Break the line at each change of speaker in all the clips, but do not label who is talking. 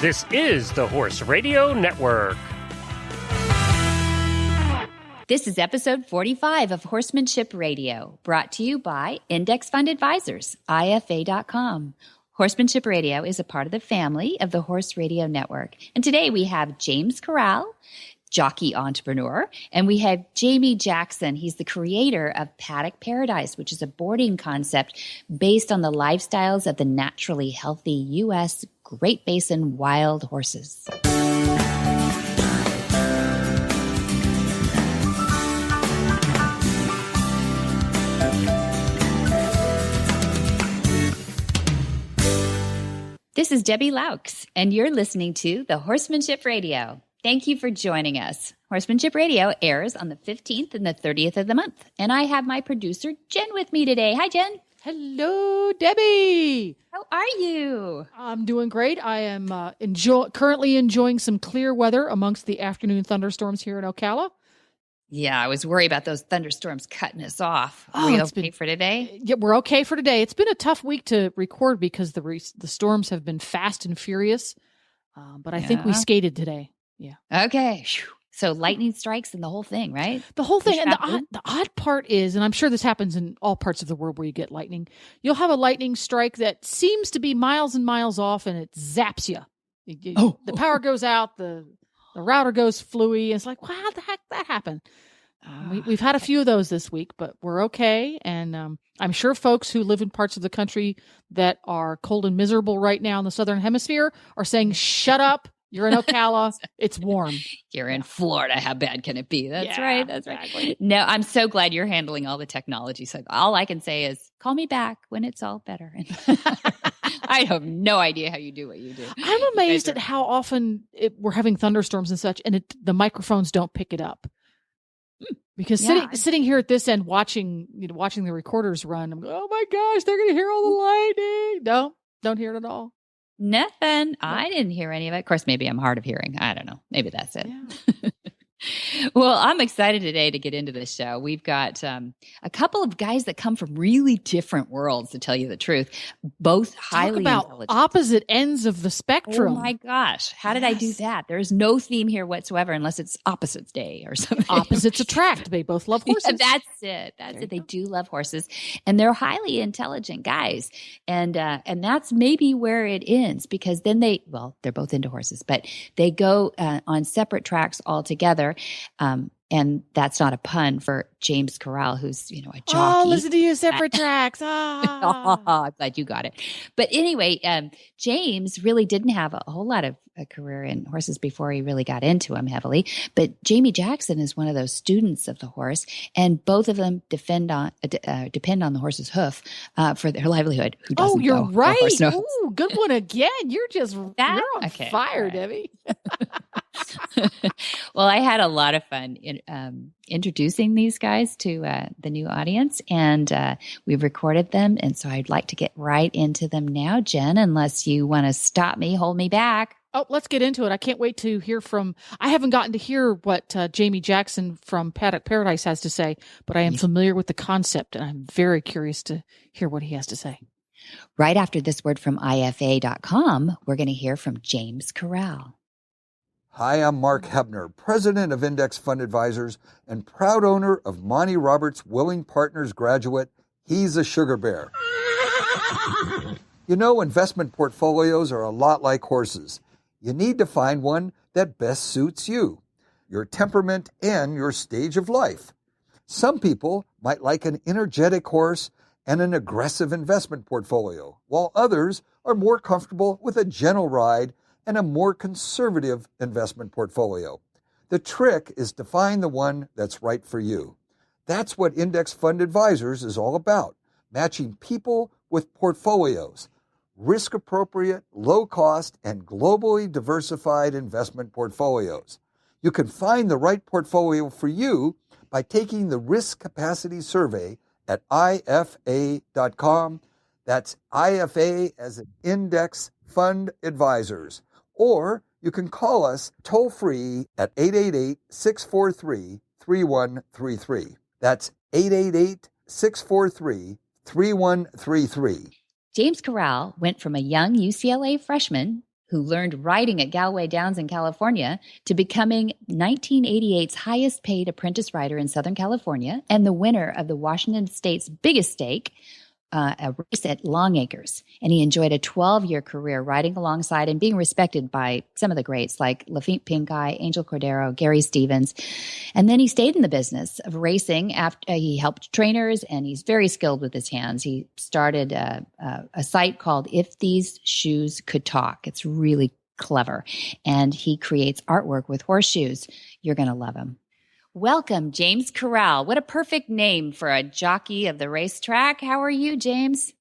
This is the Horse Radio Network.
This is episode 45 of Horsemanship Radio, brought to you by Index Fund Advisors, IFA.com. Horsemanship Radio is a part of the family of the Horse Radio Network. And today we have James Corral, jockey entrepreneur, and we have Jaime Jackson. He's the creator of Paddock Paradise, which is a boarding concept based on the lifestyles of the naturally healthy U.S. Great Basin wild horses. This is Debbie Laux, and you're listening to the Horsemanship Radio. Thank you for joining us. Horsemanship Radio airs on the 15th and the 30th of the month, and I have my producer, Jen, with me today. Hi, Jen.
Hello, Debbie.
How are you?
I'm doing great. I am currently enjoying some clear weather amongst the afternoon thunderstorms here in Ocala.
Yeah, I was worried about those thunderstorms cutting us off. Are we okay for today?
Yeah, we're okay for today. It's been a tough week to record because the storms have been fast and furious, but I think we skated today. Yeah.
Okay. So lightning strikes and the whole thing, right?
The whole thing. And the odd part is, and I'm sure this happens in all parts of the world where you get lightning, you'll have a lightning strike that seems to be miles and miles off and it zaps you. The power goes out, the router goes flooey. It's like, wow, how the heck that happened? We've had a few of those this week, but we're okay. And I'm sure folks who live in parts of the country that are cold and miserable right now in the Southern Hemisphere are saying, shut up. You're in Ocala. It's warm.
You're in Florida. How bad can it be? That's right. That's
exactly.
Right. No, I'm so glad you're handling all the technology. So all I can say is call me back when it's all better. I have no idea how you do what you do.
I'm amazed at how often we're having thunderstorms and such, and the microphones don't pick it up. Because sitting here at this end, watching the recorders run, I'm going, oh my gosh, they're going to hear all the lightning. No, don't hear it at all.
Nothing. I didn't hear any of it. Of course, maybe I'm hard of hearing. I don't know. Maybe that's it.
Yeah.
Well, I'm excited today to get into this show. We've got a couple of guys that come from really different worlds, to tell you the truth, both highly intelligent.
Opposite ends of the spectrum.
Oh my gosh. How did I do that? There's no theme here whatsoever unless it's Opposites Day or something.
Opposites attract. They both love horses.
Yeah, that's it. That's it. They do love horses, and they're highly intelligent guys. And that's maybe where it ends, because then they're both into horses, but they go on separate tracks altogether. And that's not a pun for James Corral, who's, a jockey.
Oh, listen to you, separate tracks.
I'm glad you got it. But anyway, James really didn't have a whole lot of a career in horses before he really got into them heavily. But Jaime Jackson is one of those students of the horse, and both of them depend on the horse's hoof for their livelihood. Who doesn't?
You're
go?
right. Ooh, good one again. You're on fire,
right.
Debbie.
Well, I had a lot of fun introducing these guys to the new audience, and we've recorded them. And so I'd like to get right into them now, Jen, unless you want to stop me, hold me back.
Oh, let's get into it. I can't wait to hear I haven't gotten to hear what Jaime Jackson from Paddock Paradise has to say, but I am familiar with the concept, and I'm very curious to hear what he has to say.
Right after this word from IFA.com, we're going to hear from James Corral.
Hi, I'm Mark Hebner, president of Index Fund Advisors and proud owner of Monty Roberts' Willing Partners graduate, He's a Sugar Bear. Investment portfolios are a lot like horses. You need to find one that best suits you, your temperament, and your stage of life. Some people might like an energetic horse and an aggressive investment portfolio, while others are more comfortable with a gentle ride and a more conservative investment portfolio. The trick is to find the one that's right for you. That's what Index Fund Advisors is all about, matching people with portfolios, risk-appropriate, low-cost, and globally diversified investment portfolios. You can find the right portfolio for you by taking the Risk Capacity Survey at IFA.com. That's IFA as an Index Fund Advisors. Or you can call us toll-free at 888-643-3133. That's 888-643-3133.
James Corral went from a young UCLA freshman who learned riding at Galway Downs in California, to becoming 1988's highest paid apprentice rider in Southern California and the winner of the Washington State's biggest stake, a race at Long Acres. And he enjoyed a 12-year career riding alongside and being respected by some of the greats like Lafitte Pincay, Angel Cordero, Gary Stevens. And then he stayed in the business of racing after he helped trainers, and he's very skilled with his hands. He started a site called If These Shoes Could Talk. It's really clever. And he creates artwork with horseshoes. You're going to love him. Welcome, James Corral. What a perfect name for a jockey of the racetrack. How are you, James?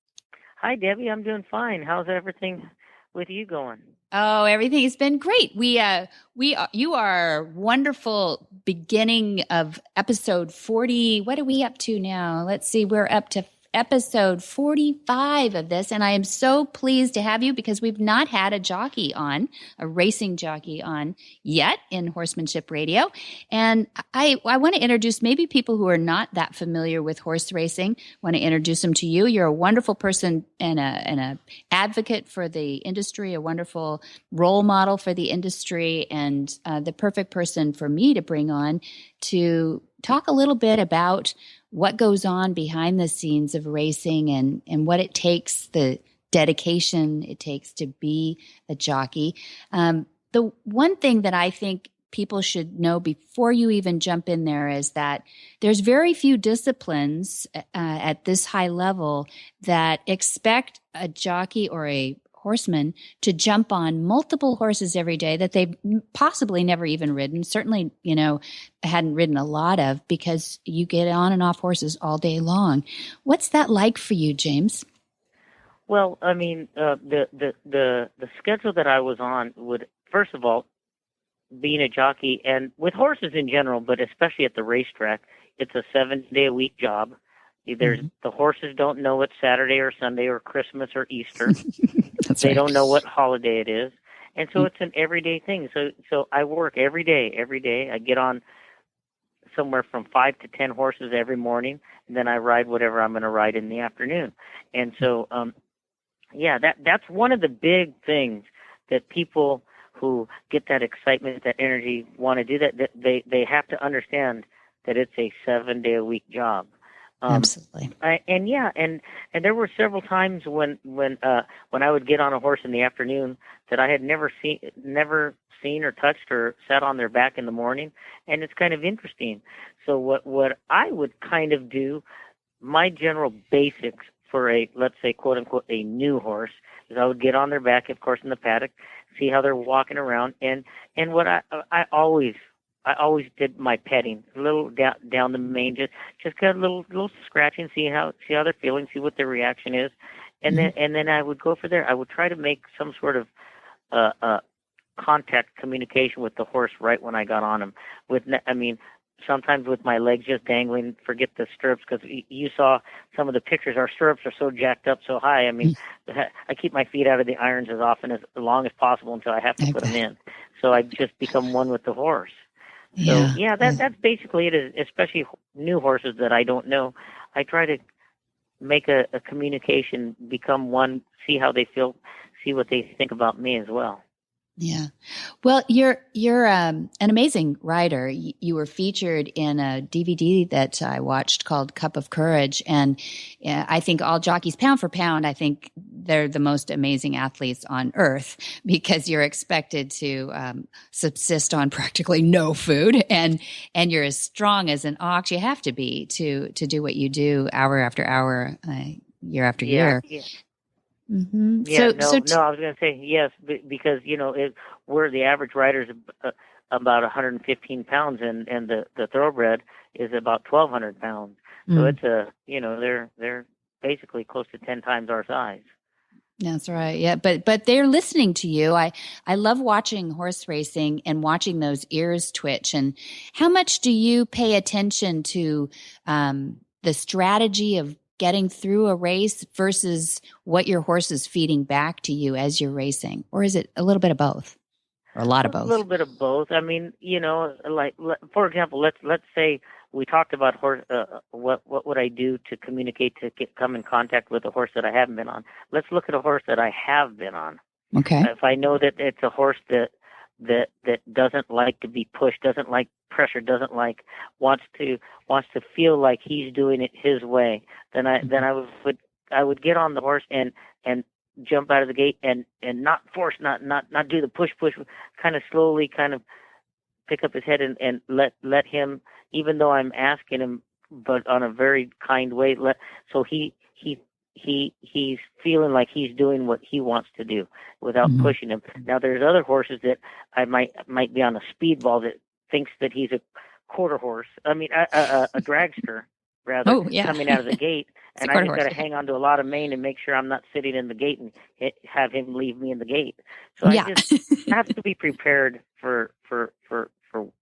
Hi, Debbie. I'm doing fine. How's everything with you going?
Oh, everything has been great. You are wonderful. Beginning of episode 40. What are we up to now? Let's see. We're up to episode 45 of this, and I am so pleased to have you because we've not had a jockey on, a racing jockey on yet in Horsemanship Radio. And I want to introduce maybe people who are not that familiar with horse racing. I want to introduce them to you. You're a wonderful person and a advocate for the industry, a wonderful role model for the industry, and the perfect person for me to bring on to talk a little bit about what goes on behind the scenes of racing and what it takes, the dedication it takes to be a jockey. The one thing that I think people should know before you even jump in there is that there's very few disciplines at this high level that expect a jockey or a horseman to jump on multiple horses every day that they've possibly never even ridden, certainly, hadn't ridden a lot of, because you get on and off horses all day long. What's that like for you, James?
Well, I mean, the schedule that I was on would, first of all, being a jockey, and with horses in general, but especially at the racetrack, it's a 7-day-a-week job. The horses don't know it's Saturday or Sunday or Christmas or Easter. They don't know what holiday it is. And so it's an everyday thing. So I work every day. I get on somewhere from 5 to 10 horses every morning, and then I ride whatever I'm going to ride in the afternoon. And so, that's one of the big things that people who get that excitement, that energy, want to do that they have to understand that it's a 7-day-a-week job.
Absolutely.
And there were several times when I would get on a horse in the afternoon that I had never seen or touched or sat on their back in the morning, and it's kind of interesting. So what I would kind of do, my general basics for a, let's say, quote unquote, a new horse, is I would get on their back, of course, in the paddock, see how they're walking around, and what I always did my petting, a little down the mane, just got a little scratching, see how they're feeling, see what their reaction is, and then I would go for there. I would try to make some sort of contact communication with the horse right when I got on him. Sometimes with my legs just dangling, forget the stirrups, because you saw some of the pictures. Our stirrups are so jacked up so high. I mean, I keep my feet out of the irons as long as possible until I have to put them in. So I just become one with the horse. So, that's basically it, especially new horses that I don't know. I try to make a communication, become one, see how they feel, see what they think about me as well.
Yeah. Well, you're an amazing rider. You were featured in a DVD that I watched called Cup of Courage. And I think all jockeys, pound for pound, I think they're the most amazing athletes on earth, because you're expected to subsist on practically no food. And you're as strong as an ox. You have to be to do what you do hour after hour, year after year.
Yeah.
Mm-hmm.
Yeah, I was going to say yes, because we're the average rider's about 115 pounds, and the thoroughbred is about 1,200 pounds. So it's they're basically close to 10 times our size.
That's right. Yeah, but they're listening to you. I love watching horse racing and watching those ears twitch. And how much do you pay attention to the strategy of getting through a race versus what your horse is feeding back to you as you're racing? Or is it a little bit of both, or a lot of both?
A little bit of both. I mean, like for example, let's say we talked about horse. What would I do to communicate, to come in contact with a horse that I haven't been on? Let's look at a horse that I have been on.
Okay.
If I know that it's a horse that doesn't like to be pushed, doesn't like pressure, doesn't like wants to feel like he's doing it his way, then I would get on the horse and jump out of the gate and not force, not do the push, kind of slowly, kind of pick up his head and let him, even though I'm asking him, but on a very kind way, so he's feeling like he's doing what he wants to do without pushing him. Now there's other horses that I might be on a speedball that thinks that he's a quarter horse. I mean, a dragster rather, coming out of the gate, and I just got to hang on to a lot of mane and make sure I'm not sitting in the gate and have him leave me in the gate. So I just have to be prepared for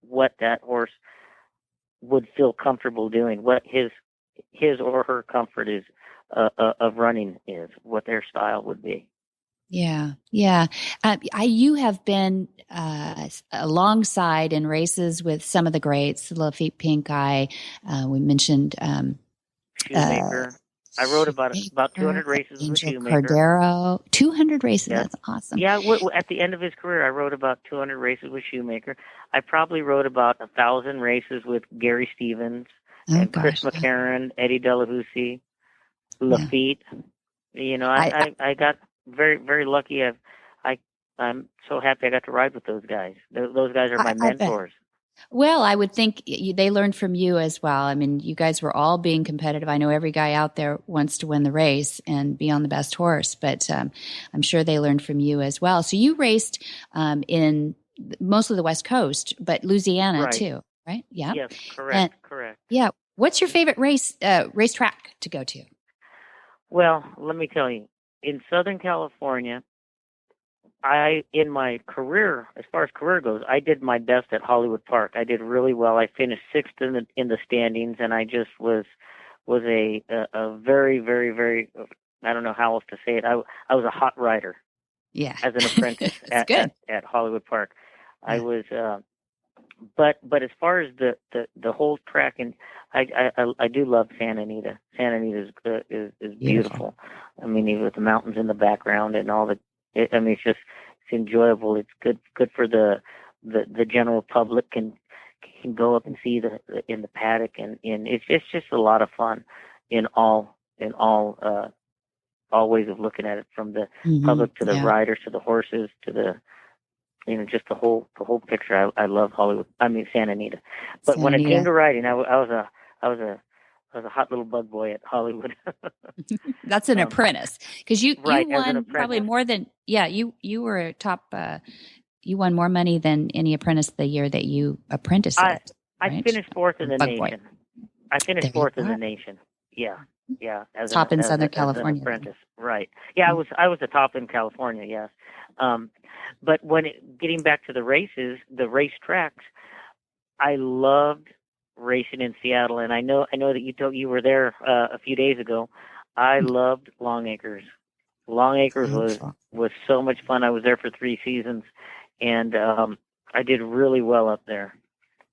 what that horse would feel comfortable doing, what his or her comfort is of running is, what their style would be.
Yeah. You have been alongside in races with some of the greats, Lafitte Pink Eye. We mentioned
Shoemaker. I rode about 200 races with Shoemaker.
Cordero, 200 races.
Yeah.
That's awesome.
Yeah, at the end of his career, I rode about 200 races with Shoemaker. I probably rode about 1,000 races with Gary Stevens and Chris McCarron, Eddie Delahousie, Lafitte. You know, I got very, very lucky. I'm so happy I got to ride with those guys. Those guys are my mentors.
Well, I would think they learned from you as well. I mean, you guys were all being competitive. I know every guy out there wants to win the race and be on the best horse, but I'm sure they learned from you as well. So you raced in mostly the West Coast, but Louisiana too, right? Yeah.
Yes, correct.
Yeah. What's your favorite racetrack to go to?
Well, let me tell you, in Southern California, in my career, as far as career goes, I did my best at Hollywood Park. I did really well. I finished sixth in the standings, and I just was a very, very, very, I don't know how else to say it. I was a hot rider.
Yeah.
As an apprentice at Hollywood Park. Yeah. I was, but as far as the whole track, and I do love Santa Anita. Santa Anita is beautiful. I mean, even with the mountains in the background and all it's enjoyable. It's good for the general public can go up and see in the paddock, and it's just a lot of fun in all ways of looking at it, from the public to the riders to the horses to the just the whole picture. I love Hollywood. I mean Santa Anita. But when it came to riding, I was a hot little bug boy at Hollywood.
That's an apprentice, because you won probably more than you were a top. You won more money than any apprentice the year that you apprenticed.
I finished fourth in the nation. I finished fourth in the nation. Yeah. As
top in Southern California.
As an apprentice, right? Yeah, I was the top in California. Yes. But getting back to the races, the race tracks, I loved racing in Seattle, and I know that you were there a few days ago. I loved Long Acres. Long Acres was so much fun. I was there for 3 seasons, and I did really well up there.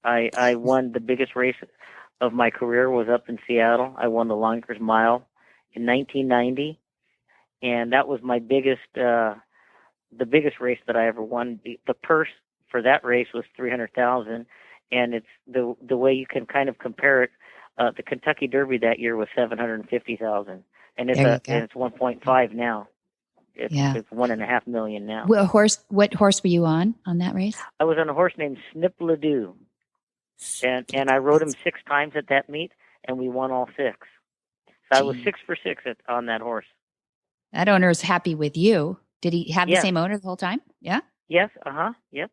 I won the biggest race of my career was up in Seattle. I won the Long Acres Mile in 1990, and that was my biggest the biggest race that I ever won. The purse for that race was $300,000. And it's the way you can kind of compare it. The Kentucky Derby that year was $750,000, and it's 1.5 now. It's $1.5 million now.
What horse were you on that race?
I was on a horse named Snip Ledoux, and I rode him 6 times at that meet, and we won all 6. So I was 6 for 6 on that horse. That
owner is happy with you. Did he have the same owner the whole time? Yeah.
Yes. Yep.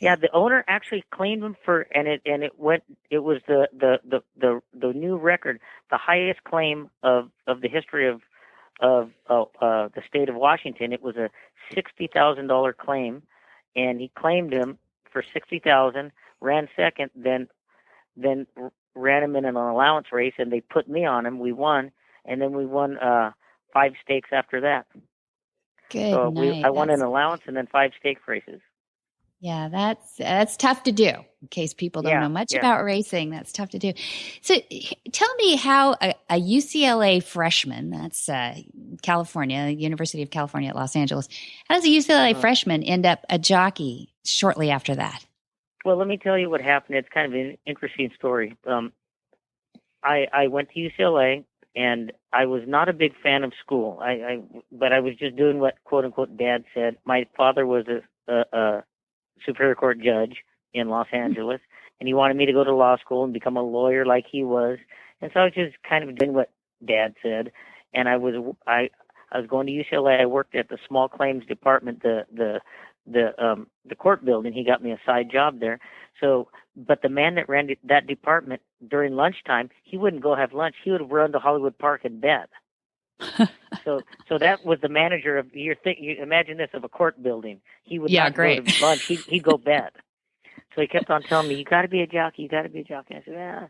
Yeah, the owner actually claimed him it was the new record, the highest claim of the history of the state of Washington. It was a $60,000 claim, and he claimed him for $60,000, ran second, then ran him in an allowance race, and they put me on him. We won, and then we won 5 stakes after that.
Good
so
night.
I won an allowance and then 5 stake races.
Yeah, that's tough to do. In case people don't know much about racing, that's tough to do. So tell me how a UCLA freshman, that's California, University of California at Los Angeles. How does a UCLA freshman end up a jockey shortly after that?
Well, let me tell you what happened. It's kind of an interesting story. I went to UCLA, and I was not a big fan of school. But I was just doing what quote unquote Dad said. My father was a Superior Court judge in Los Angeles, and he wanted me to go to law school and become a lawyer like he was. And so I was just kind of doing what Dad said. And I was going to UCLA. I worked at the small claims department, the court building. He got me a side job there. So, but the man that ran that department during lunchtime, he wouldn't go have lunch. He would run to Hollywood Park in bed. So that was the manager of you imagine this, of a court building. He would not go to lunch. He'd go bed. So he kept on telling me, "You got to be a jockey. You got to be a jockey." I said, "Yeah." I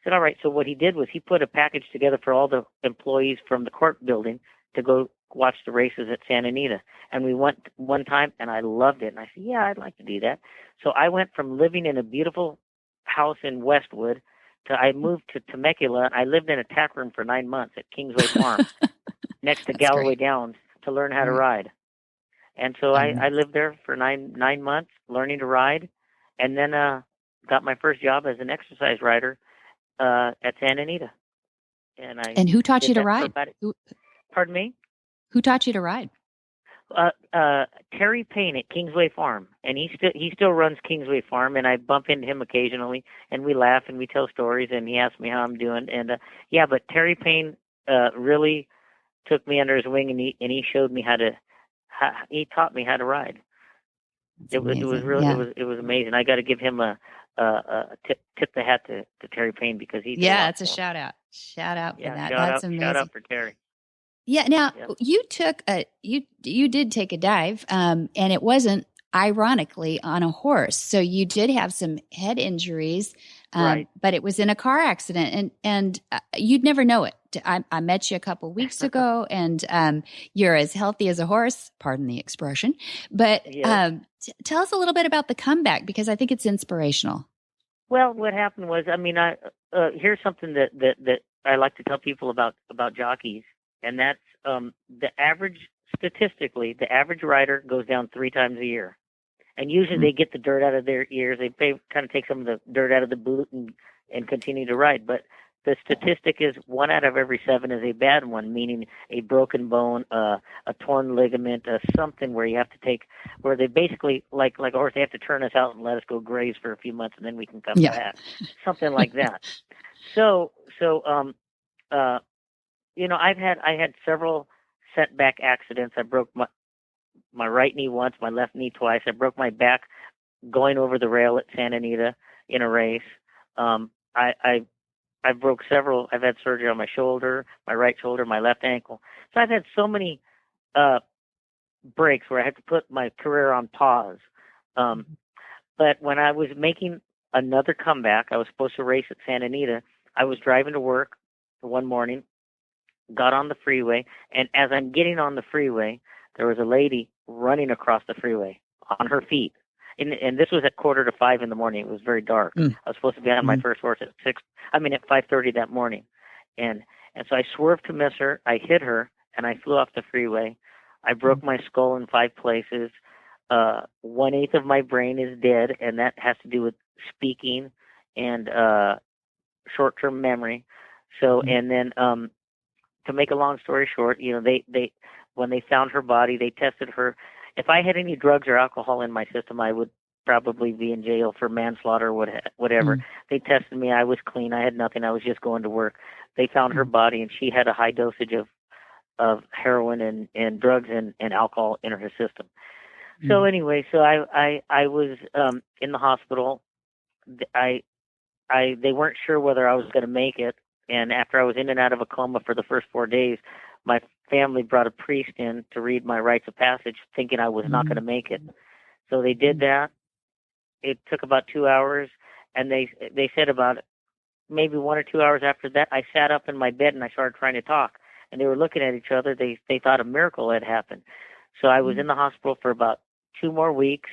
said, "All right." So what he did was he put a package together for all the employees from the court building to go watch the races at Santa Anita. And we went one time, and I loved it. And I said, "Yeah, I'd like to do that." So I went from living in a beautiful house in Westwood I moved to Temecula. I lived in a tack room for 9 months at Kingsway Farm next to Galloway Downs to learn how to ride. And so I lived there for nine months learning to ride, and then got my first job as an exercise rider at Santa Anita. And
who taught you to ride?
Pardon me?
Who taught you to ride?
Terry Payne at Kingsway Farm, and he still runs Kingsway Farm, and I bump into him occasionally, and we laugh and we tell stories, and he asks me how I'm doing, and but Terry Payne really took me under his wing, and he showed me he taught me how to ride. It was amazing. I got to give him a tip the hat to Terry Payne, because he
that's a shout out for that. That's amazing.
Shout out for Terry.
Yeah. Now you took you did take a dive, and it wasn't ironically on a horse. So you did have some head injuries,
right.
But it was in a car accident, and you'd never know it. I met you a couple weeks ago, and you're as healthy as a horse. Pardon the expression, but tell us a little bit about the comeback, because I think it's inspirational.
Well, what happened was, here's something that I like to tell people about jockeys. And that's statistically, the average rider goes down 3 times a year. And usually they get the dirt out of their ears. They kind of take some of the dirt out of the boot and continue to ride. But the statistic is 1 out of every 7 is a bad one, meaning a broken bone, a torn ligament, something where you have to where they basically, like a horse, they have to turn us out and let us go graze for a few months, and then we can come back. Something like that. I had several setback accidents. I broke my right knee once, my left knee twice. I broke my back going over the rail at Santa Anita in a race. I broke several. I've had surgery on my shoulder, my right shoulder, my left ankle. So I've had so many breaks where I had to put my career on pause. But when I was making another comeback, I was supposed to race at Santa Anita. I was driving to work one morning, got on the freeway, and as I'm getting on the freeway, there was a lady running across the freeway on her feet. And this was at 4:45 in the morning. It was very dark. I was supposed to be on my first horse at 5:30 that morning. And so I swerved to miss her. I hit her, and I flew off the freeway. I broke my skull in 5 places. 1/8 of my brain is dead, and that has to do with speaking and short-term memory. So, and then to make a long story short, they when they found her body, they tested her. If I had any drugs or alcohol in my system, I would probably be in jail for manslaughter, whatever. They tested me. I was clean. I had nothing. I was just going to work. They found her body, and she had a high dosage of heroin and drugs and alcohol in her system. So anyway, so I was in the hospital. They weren't sure whether I was going to make it. And after I was in and out of a coma for the first 4 days, my family brought a priest in to read my rites of passage, thinking I was not going to make it. So they did that. It took about 2 hours, and they said about maybe 1 or 2 hours after that, I sat up in my bed and I started trying to talk. And they were looking at each other. They thought a miracle had happened. So I was in the hospital for about 2 more weeks,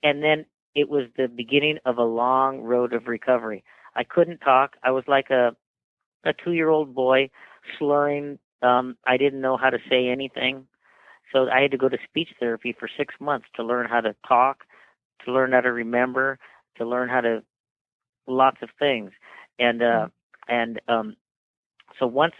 and then it was the beginning of a long road of recovery. I couldn't talk. I was like a 2-year-old boy slurring I didn't know how to say anything. So I had to go to speech therapy for 6 months to learn how to talk, to learn how to remember, to learn how to lots of things. And so once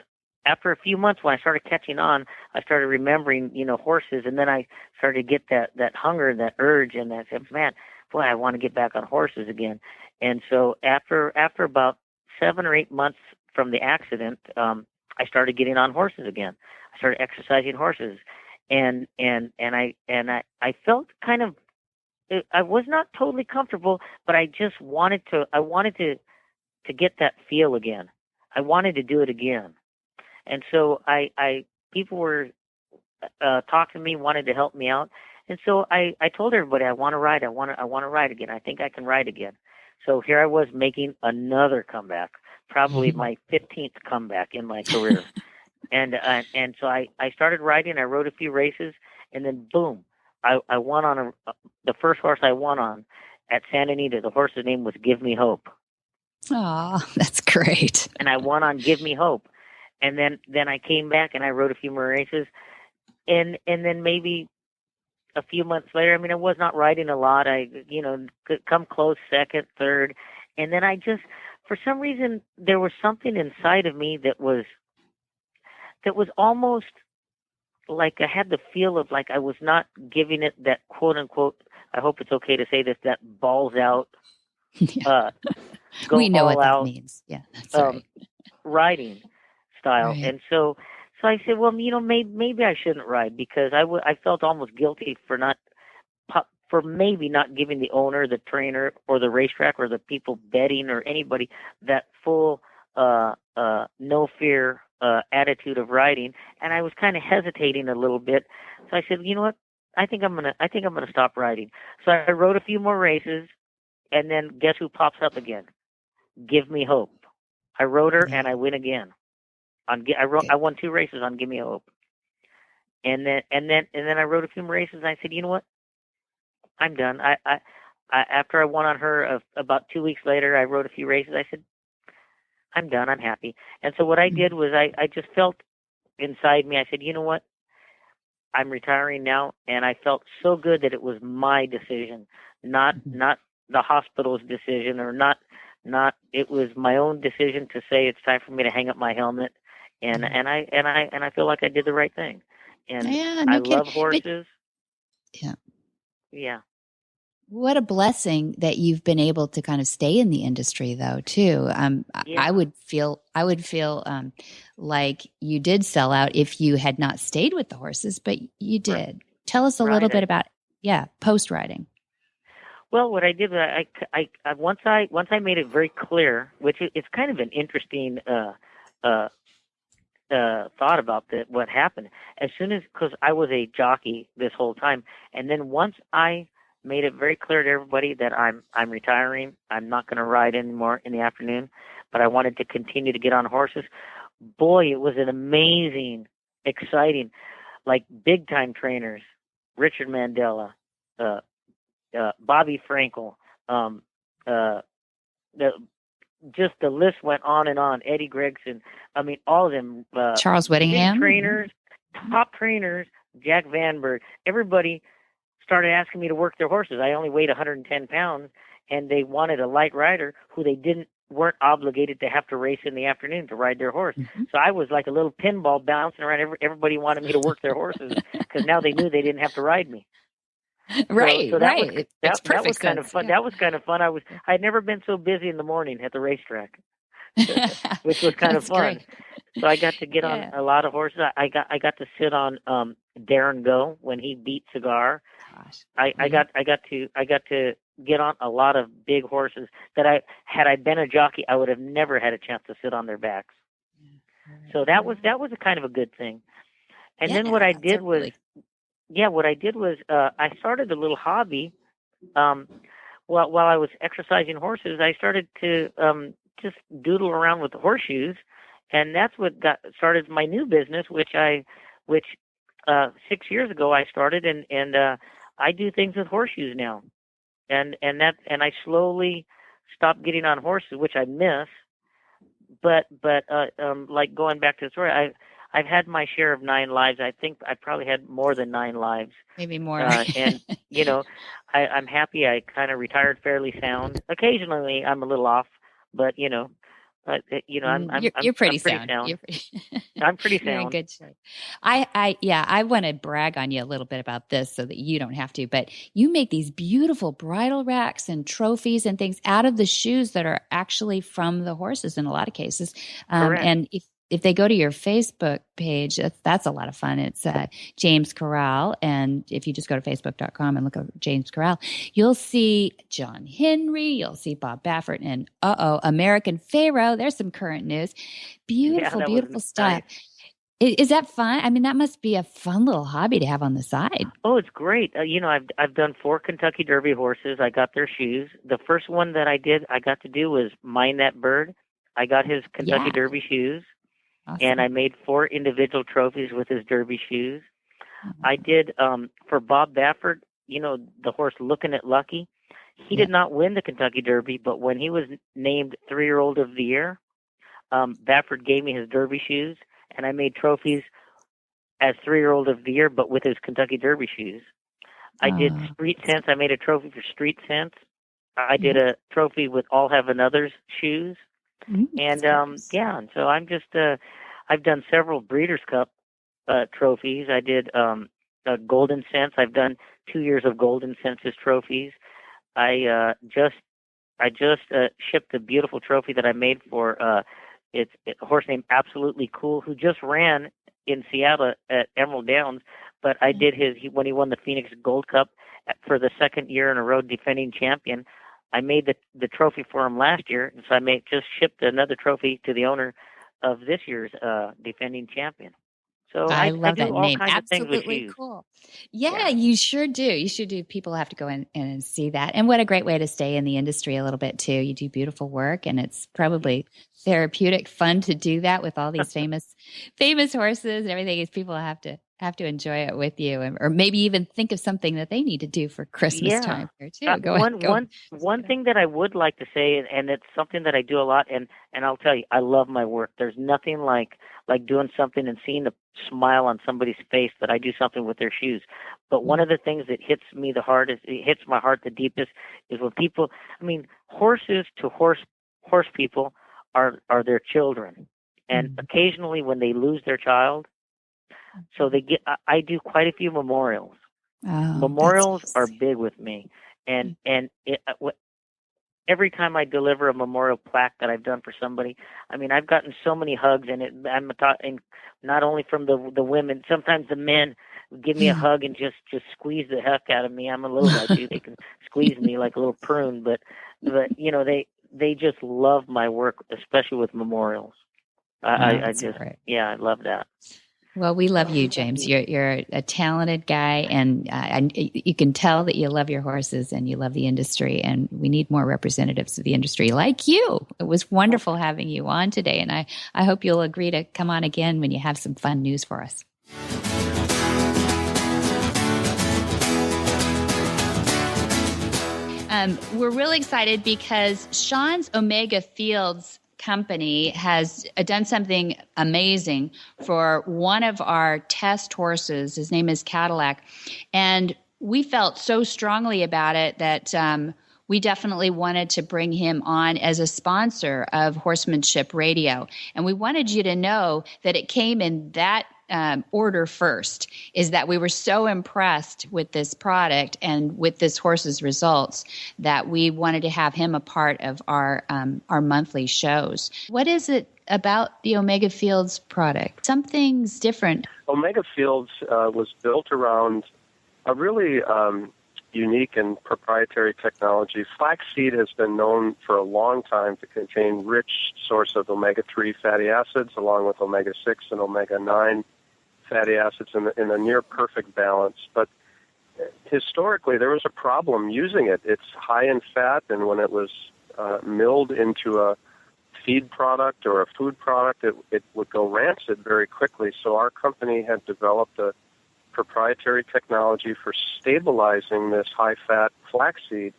after a few months, when I started catching on, I started remembering, horses, and then I started to get that hunger, that urge, and I said, man, boy, I want to get back on horses again. And so after about 7 or 8 months from the accident, I started getting on horses again. I started exercising horses, and I felt kind of, I was not totally comfortable, but I just wanted to get that feel again. I wanted to do it again. And so people were talking to me, wanted to help me out. And so I told everybody, I want to ride. I want to ride again. I think I can ride again. So here I was making another comeback, probably my 15th comeback in my career. And so I started riding. I rode a few races, and then boom, I won on the first horse I won on at Santa Anita. The horse's name was Give Me Hope.
Oh, that's great.
And I won on Give Me Hope. And then I came back and I rode a few more races. And then maybe a few months later, I was not riding a lot. I, could come close second, third. And then I just, for some reason, there was something inside of me that was almost like I had the feel of like I was not giving it that quote unquote, I hope it's okay to say this, that balls out, go
we know
all
what that
out,
means. Yeah, that's right.
Riding style.
Right.
And so I said, well, maybe I shouldn't ride, because I felt almost guilty for maybe not giving the owner, the trainer, or the racetrack, or the people betting, or anybody that full no fear attitude of riding. And I was kind of hesitating a little bit. So I said, you know what? I think I'm gonna stop riding. So I rode a few more races, and then guess who pops up again? Give Me Hope. I rode her and I win again. I won 2 races on Give Me Hope. And then I rode a few more races, and I said, you know what? I'm done. I after I won on her about 2 weeks later, I rode a few races. I said, I'm done. I'm happy. And so what I did was I just felt inside me. I said, you know what? I'm retiring now, and I felt so good that it was my decision, not the hospital's decision, or not. It was my own decision to say it's time for me to hang up my helmet, and I feel like I did the right thing. And I love horses. Yeah.
What a blessing that you've been able to kind of stay in the industry, though, too. I would feel like you did sell out if you had not stayed with the horses, but you did. Right. Tell us a little bit about post riding.
Well, what I did was I once I made it very clear, which it's kind of an interesting thought about what happened. As soon as, because I was a jockey this whole time, and then once I made it very clear to everybody that I'm retiring, I'm not going to ride anymore in the afternoon, but I wanted to continue to get on horses. Boy, it was an amazing, exciting, like big time trainers, Richard Mandela, Bobby Frankel, just the list went on and on. Eddie Gregson, all of them.
Charles Whittingham,
trainers, top trainers, Jack Vanberg, everybody started asking me to work their horses. I only weighed 110 pounds, and they wanted a light rider who they weren't obligated to have to race in the afternoon to ride their horse. Mm-hmm. So I was like a little pinball bouncing around. Everybody wanted me to work their horses because now they knew they didn't have to ride me.
Right,
so that
right.
that was kind of fun. Yeah. That was kind of fun. I'd never been so busy in the morning at the racetrack, which was kind of fun. Great. So I got to get on a lot of horses. I got to sit on Darren Go when he beat Cigar. Gosh. I got to get on a lot of big horses that had I been a jockey, I would have never had a chance to sit on their backs. So that was a kind of a good thing. And then what I did was I started a little hobby. While I was exercising horses, I started to just doodle around with the horseshoes, and that's what started my new business, which 6 years ago I started, and I do things with horseshoes now, and I slowly stopped getting on horses, which I miss. But like going back to the story, I've had my share of 9 lives. I think I probably had more than 9 lives.
Maybe more.
And, you know, I'm happy I kind of retired fairly sound. Occasionally I'm a little off, but, you know,
you're pretty
I'm pretty
sound.
sound. I'm pretty sound.
You're in good shape. I want to brag on you a little bit about this so that you don't have to, but you make these beautiful bridle racks and trophies and things out of the shoes that are actually from the horses in a lot of cases.
Correct.
And if they go to your Facebook page, that's a lot of fun. It's James Corral. And if you just go to facebook.com and look up James Corral, you'll see John Henry, you'll see Bob Baffert, and American Pharaoh. There's some current news. Beautiful, beautiful stuff.
Nice.
Is that fun? I mean, that must be a fun little hobby to have on the side.
Oh, it's great. I've done 4 Kentucky Derby horses. I got their shoes. The first one that I got to do was Mind That Bird. I got his Kentucky Derby shoes. Awesome. And I made 4 individual trophies with his Derby shoes. Mm-hmm. I did, for Bob Baffert, the horse Looking at Lucky. He did not win the Kentucky Derby, but when he was named 3-year-old of the year, Baffert gave me his Derby shoes, and I made trophies as 3-year-old of the year, but with his Kentucky Derby shoes. I did Street Sense. I made a trophy for Street Sense. I did a trophy with All Heaven Others shoes. And and so I'm just I've done several Breeders' Cup trophies. I did Golden Sense. I've done 2 years of Golden Sense's trophies. I just shipped a beautiful trophy that I made for it's a horse named Absolutely Cool, who just ran in Seattle at Emerald Downs. But I did when he won the Phoenix Gold Cup for the second year in a row, defending champion. I made the trophy for him last year, and so I just shipped another trophy to the owner of this year's defending champion. So
I love that name.
Absolutely
cool. Yeah, you sure do. You should do. People have to go in and see that. And what a great way to stay in the industry a little bit too. You do beautiful work, and it's probably therapeutic fun to do that with all these famous horses and everything. Is people have to enjoy it with you, or maybe even think of something that they need to do for Christmas time here too.
One thing that I would like to say, and it's something that I do a lot, and I'll tell you, I love my work. There's nothing like doing something and seeing the smile on somebody's face that I do something with their shoes. But one of the things that hits me the hardest, it hits my heart the deepest, is when people, horses to horse people are their children. And occasionally when they lose their child, so I do quite a few memorials. Memorials are big with me. And every time I deliver a memorial plaque that I've done for somebody, I've gotten so many hugs, and and not only from the women, sometimes the men give me a hug and just squeeze the heck out of me. I'm a little guy too; they can squeeze me like a little prune. But they just love my work, especially with memorials. I love that.
Well, we love you, James. You're a talented guy, and you can tell that you love your horses and you love the industry, and we need more representatives of the industry like you. It was wonderful having you on today, and I hope you'll agree to come on again when you have some fun news for us. We're really excited because Sean's Omega Fields company has done something amazing for one of our test horses. His name is Cadillac. And we felt so strongly about it that we definitely wanted to bring him on as a sponsor of Horsemanship Radio. And we wanted you to know that it came in that order first, is that we were so impressed with this product and with this horse's results that we wanted to have him a part of our monthly shows. What is it about the Omega Fields product? Something's different.
Omega Fields was built around a really unique and proprietary technology. Flaxseed has been known for a long time to contain rich source of omega-3 fatty acids along with omega-6 and omega-9 fatty acids in a near perfect balance. But historically, there was a problem using it. It's high in fat, and when it was milled into a feed product or a food product, it would go rancid very quickly. So our company had developed a proprietary technology for stabilizing this high-fat flaxseed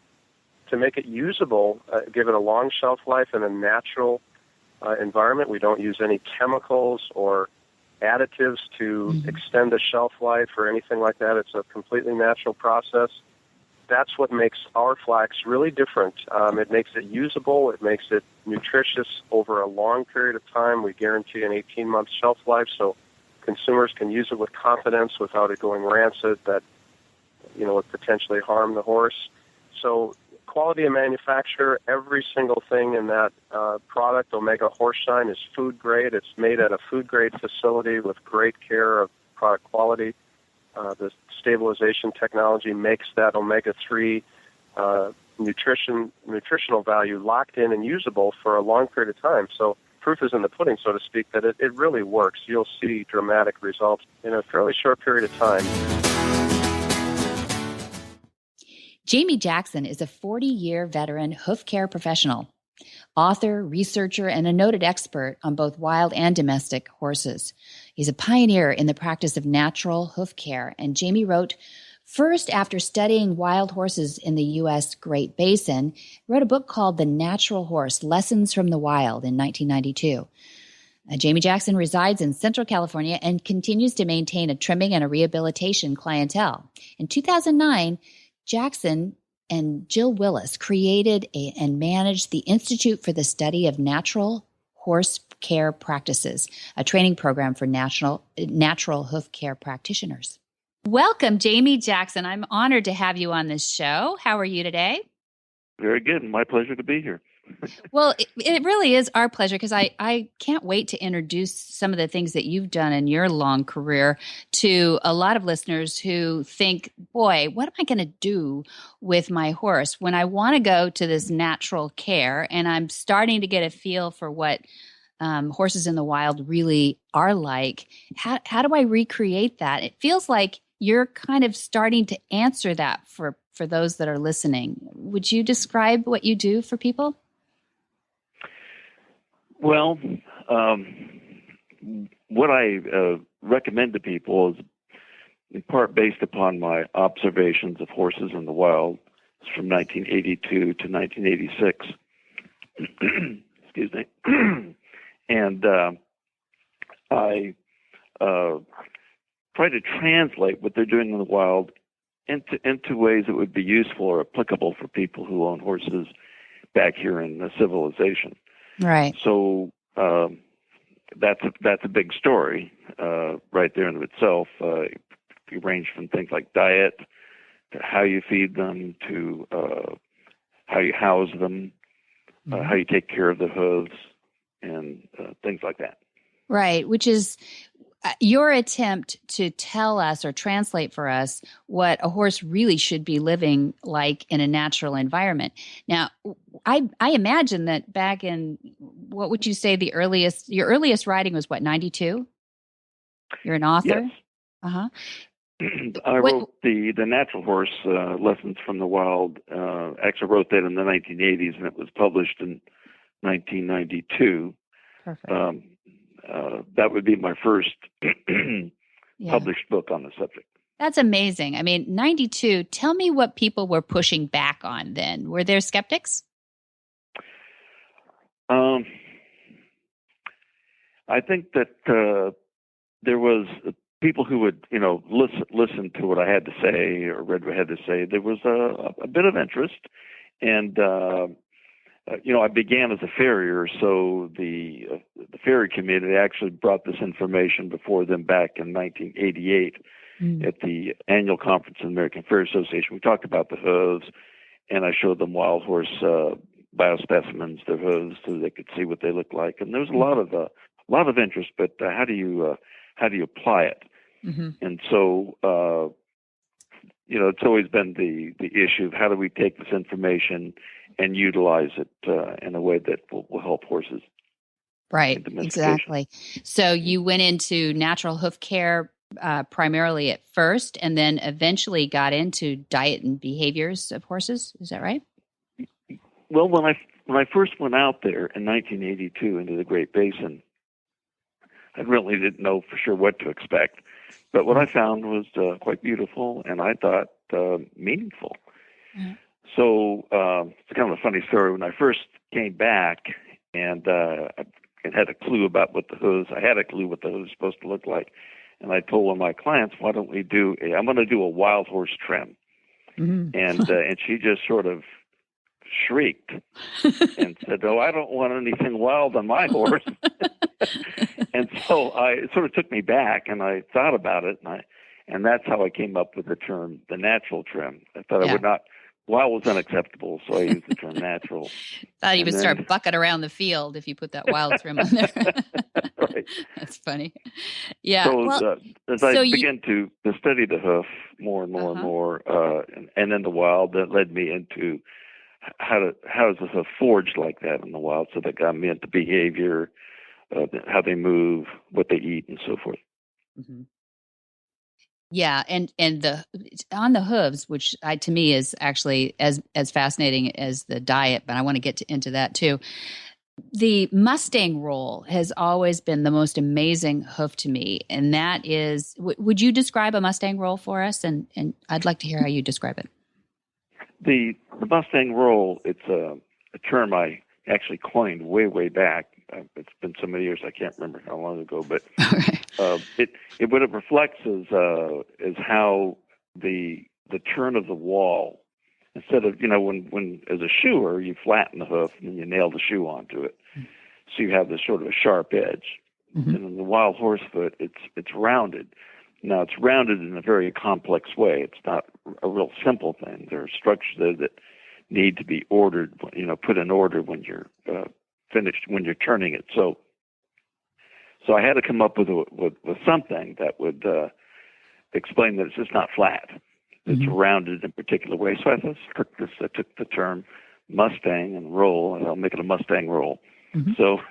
to make it usable, give it a long shelf life in a natural environment. We don't use any chemicals or additives to extend the shelf life or anything like that. It's a completely natural process. That's what makes our flax really different. It makes it usable. It makes it nutritious over a long period of time. We guarantee an 18-month shelf life, so consumers can use it with confidence without it going rancid that, would potentially harm the horse. So quality of manufacture, every single thing in that product, Omega Horse Shine, is food grade. It's made at a food grade facility with great care of product quality. The stabilization technology makes that omega-3 nutritional value locked in and usable for a long period of time. So proof is in the pudding, so to speak, that it really works. You'll see dramatic results in a fairly short period of time.
Jaime Jackson is a 40-year veteran hoof care professional, author, researcher, and a noted expert on both wild and domestic horses. He's a pioneer in the practice of natural hoof care, and Jaime wrote, first after studying wild horses in the U.S. Great Basin, wrote a book called The Natural Horse, Lessons from the Wild in 1992. Jaime Jackson resides in Central California and continues to maintain a trimming and a rehabilitation clientele. In 2009, Jackson and Jill Willis created and managed the Institute for the Study of Natural Horse Care Practices, a training program for natural hoof care practitioners. Welcome, Jaime Jackson. I'm honored to have you on this show. How are you today?
Very good. My pleasure to be here.
Well, it really is our pleasure because I can't wait to introduce some of the things that you've done in your long career to a lot of listeners who think, boy, what am I going to do with my horse when I want to go to this natural care and I'm starting to get a feel for what horses in the wild really are like. How do I recreate that? It feels like you're kind of starting to answer that for those that are listening. Would you describe what you do for people?
Well, what I recommend to people is in part based upon my observations of horses in the wild. It's from 1982 to 1986. Excuse me. And I try to translate what they're doing in the wild into ways that would be useful or applicable for people who own horses back here in the civilization.
Right.
So that's a big story right there in itself. You range from things like diet to how you feed them to how you house them, how you take care of the hooves, and things like that.
Right, which is your attempt to tell us or translate for us what a horse really should be living like in a natural environment. Now, I imagine that back in, what would you say your earliest riding was what, 92? You're an author?
Yes.
Uh-huh.
I wrote the Natural Horse Lessons from the Wild. Actually wrote that in the 1980s, and it was published in 1992.
Perfect.
That would be my first published book on the subject.
That's amazing. I mean, 92, tell me what people were pushing back on then. Were there skeptics?
I think that there was people who would, listen to what I had to say or read what I had to say. There was a bit of interest, and I began as a farrier, so the farrier community actually brought this information before them back in 1988 at the annual conference of the American Farrier Association. We talked about the hooves, and I showed them wild horse biospecimens, their hooves, so they could see what they look like. And there was a lot of interest, but how do you apply it? Mm-hmm. And so, it's always been the issue of how do we take this information and utilize it in a way that will help horses.
Right, exactly. So you went into natural hoof care primarily at first, and then eventually got into diet and behaviors of horses. Is that right?
Well, when I first went out there in 1982 into the Great Basin, I really didn't know for sure what to expect. But what I found was quite beautiful, and I thought meaningful. Mm-hmm. So it's kind of a funny story. When I first came back and I had a clue about what the hooves. I had a clue what the hooves was supposed to look like, and I told one of my clients, "Why don't we do? I'm going to do a wild horse trim," and she just sort of shrieked and said, "Oh, I don't want anything wild on my horse." And so it sort of took me back, and I thought about it, and that's how I came up with the term, the natural trim. I thought I would not. Wild was unacceptable, so I used the term natural.
Thought you would start bucking around the field if you put that wild trim on there.
Right.
That's funny. Yeah.
So as I began to study the hoof more and more and more, and then the wild, that led me into how is the hoof forged like that in the wild. So that got me into behavior, how they move, what they eat, and so forth.
Mm-hmm. Yeah, and on the hooves, which to me is actually as fascinating as the diet, but I want to get into that too. The Mustang roll has always been the most amazing hoof to me, and that is. Would you describe a Mustang roll for us? And I'd like to hear how you describe it.
The Mustang roll, it's a term I actually coined way back. It's been so many years I can't remember how long ago, but what it reflects is how the turn of the wall, instead of when as a shoer you flatten the hoof and then you nail the shoe onto it, so you have this sort of a sharp edge. And in the wild horse foot, it's rounded. Now it's rounded in a very complex way. It's not a real simple thing. There are structures there that need to be ordered, put in order when you're finished, when you're turning it. So I had to come up with something that would explain that it's just not flat. It's rounded in a particular way. So I took the term Mustang and roll, and I'll make it a Mustang roll. So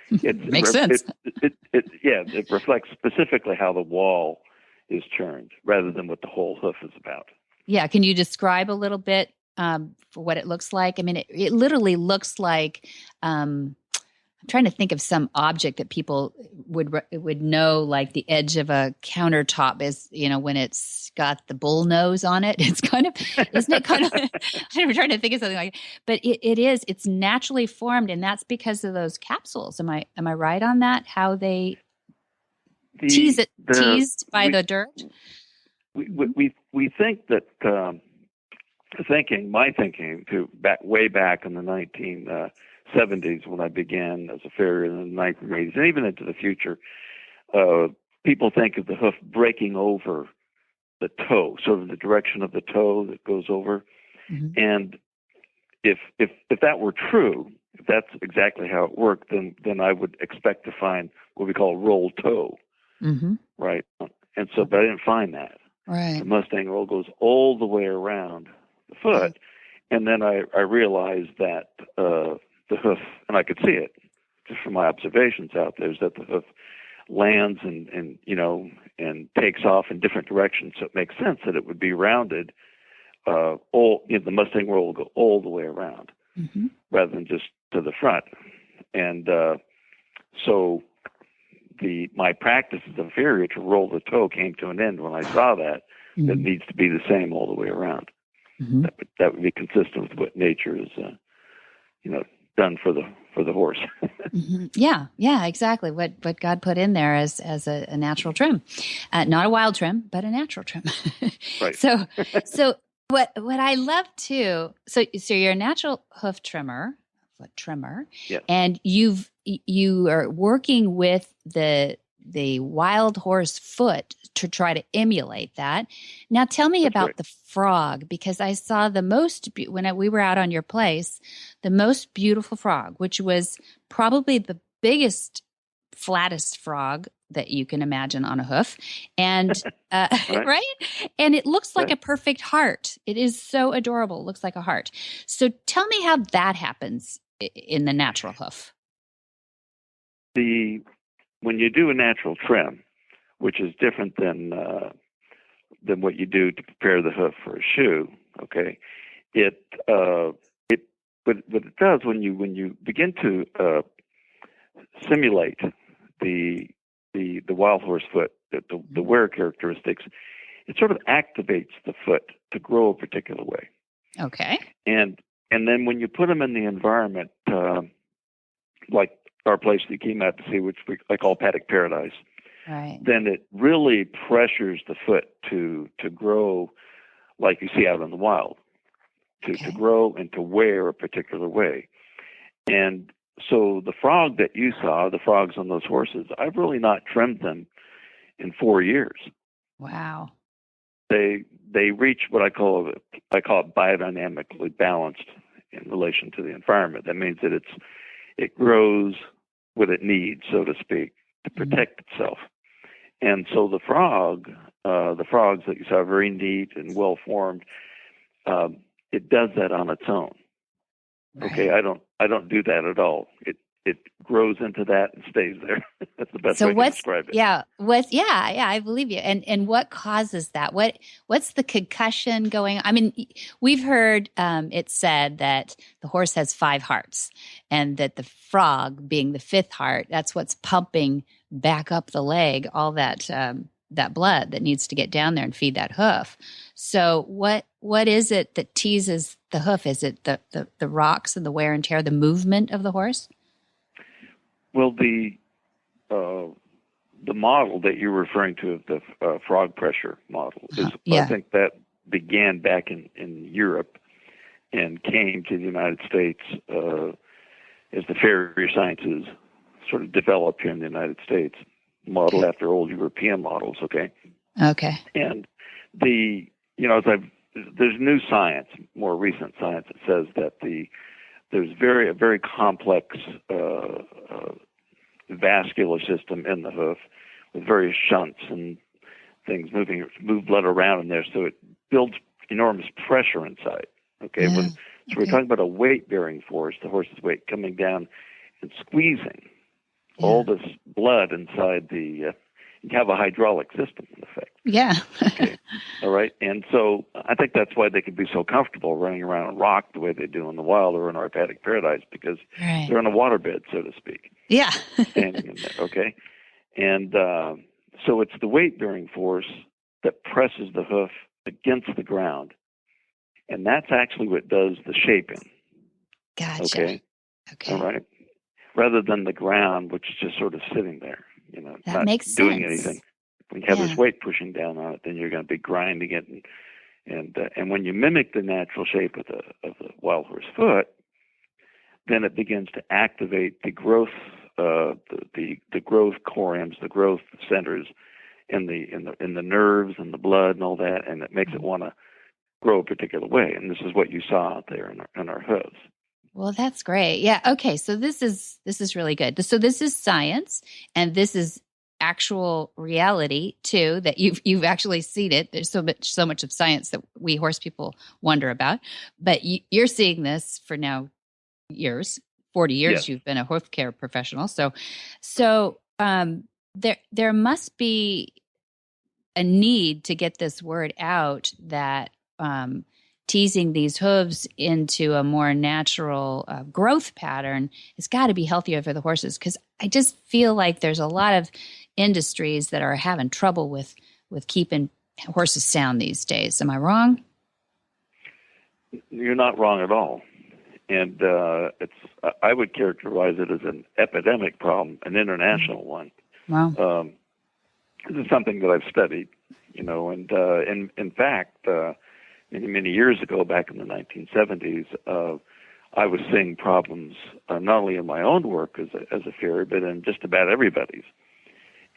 it
makes sense.
It reflects specifically how the wall is turned rather than what the whole hoof is about. Yeah.
Can you describe a little bit for what it looks like? I mean, it literally looks like, I'm trying to think of some object that people would know, like the edge of a countertop is, when it's got the bull nose on it. It's kind of, isn't it kind of, I'm trying to think of something like it, but it's naturally formed, and that's because of those capsules. Am I right on that? How they teased by the dirt?
We think that, my thinking way back in the 1970s when I began as a farrier in the 1980s and even into the future, people think of the hoof breaking over the toe, sort of the direction of the toe that goes over. And if that were true, if that's exactly how it worked, then I would expect to find what we call a rolled toe, right? And so, but I didn't find that.
Right.
The Mustang roll goes all the way around the foot, and then I realized that the hoof, and I could see it just from my observations out there, is that the hoof lands and takes off in different directions. So it makes sense that it would be rounded. The Mustang roll will go all the way around rather than just to the front. And so my practice as a farrier to roll the toe came to an end when I saw that it needs to be the same all the way around. That would be consistent with what nature is, done for the horse.
Yeah, exactly. What God put in there as a natural trim, not a wild trim, but a natural trim.
Right.
So what I love too. So you're a natural hoof trimmer, foot trimmer,
yes.
And you are working with the wild horse foot to try to emulate that. Now tell me about the frog, because I saw when we were out on your place, the most beautiful frog, which was probably the biggest, flattest frog that you can imagine on a hoof. And, right. And it looks like a perfect heart. It is so adorable. It looks like a heart. So tell me how that happens in the natural hoof.
When you do a natural trim, which is different than what you do to prepare the hoof for a shoe, okay? What it does when you begin to simulate the wild horse foot, the wear characteristics, it sort of activates the foot to grow a particular way.
Okay.
And then when you put them in the environment, like our place that came out to see, which I call Paddock Paradise,
Right.
then it really pressures the foot to grow like you see out in the wild, to grow and to wear a particular way. And so the frog that you saw, the frogs on those horses, I've really not trimmed them in 4 years.
Wow.
They reach what I call it biodynamically balanced in relation to the environment. That means that it grows what it needs, so to speak, to protect itself. And so the frogs that you saw are very neat and well formed. It does that on its own.
Right.
Okay, I don't do that at all. It grows into that and stays there. That's the best way to describe it.
Yeah, I believe you. And what causes that? What's the concussion going on? I mean, we've heard it said that the horse has 5 hearts, and that the frog, being the 5th heart, that's what's pumping back up the leg, all that blood that needs to get down there and feed that hoof. So what is it that teases the hoof? Is it the rocks and the wear and tear, the movement of the horse?
Well, the model that you're referring to, the frog pressure model, I think that began back in Europe and came to the United States as the farrier sciences sort of developed here in the United States, modeled after old European models. Okay. And there's new science, more recent science, that says that there's a very complex vascular system in the hoof with various shunts and things move blood around in there, so it builds enormous pressure inside. Okay, so we're talking about a weight-bearing force, the horse's weight coming down and squeezing all this blood inside you have a hydraulic system in effect.
Yeah.
Okay. All right. And so I think that's why they can be so comfortable running around and rock the way they do in the wild or in our Paddock Paradise, because they're in a waterbed, so to speak.
Yeah.
Standing in there. Okay. And so it's the weight-bearing force that presses the hoof against the ground. And that's actually what does the shaping.
Gotcha. Okay.
All right. Rather than the ground, which is just sort of sitting there,
that
not
makes
doing
sense.
anything. When you have this weight pushing down on it, then you're going to be grinding it, and when you mimic the natural shape of the wild horse foot, then it begins to activate the growth, the growth coriums, the growth centers in the nerves and the blood and all that, and it makes it want to grow a particular way. And this is what you saw out there in our hooves.
Well, that's great. Yeah. Okay. So this is really good. So this is science, and this is actual reality too, that you've actually seen it. There's so much of science that we horse people wonder about, but you're seeing this for now 40 years. You've been a hoof care professional. So there must be a need to get this word out that teasing these hooves into a more natural growth pattern has got to be healthier for the horses, because I just feel like there's a lot of industries that are having trouble with keeping horses sound these days. Am I wrong?
You're not wrong at all. And I would characterize it as an epidemic problem, an international one.
Wow.
This is something that I've studied, and in fact, many years ago, back in the 1970s, I was seeing problems not only in my own work as a farrier, but in just about everybody's.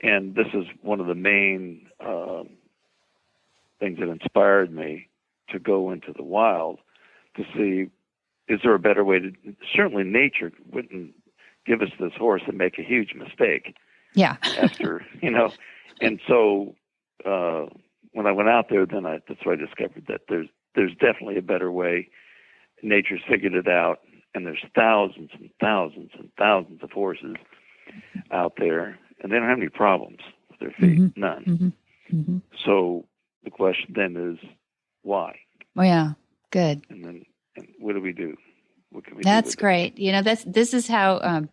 And this is one of the main things that inspired me to go into the wild to see, is there a better way to? Certainly, nature wouldn't give us this horse and make a huge mistake.
Yeah.
After and so. When I went out there, that's when I discovered that there's definitely a better way. Nature's figured it out, and there's thousands and thousands and thousands of horses out there, and they don't have any problems with their feet, none.
Mm-hmm. Mm-hmm.
So the question then is, why?
Oh yeah, good.
And what do we do? What can we do?
That's great. This is how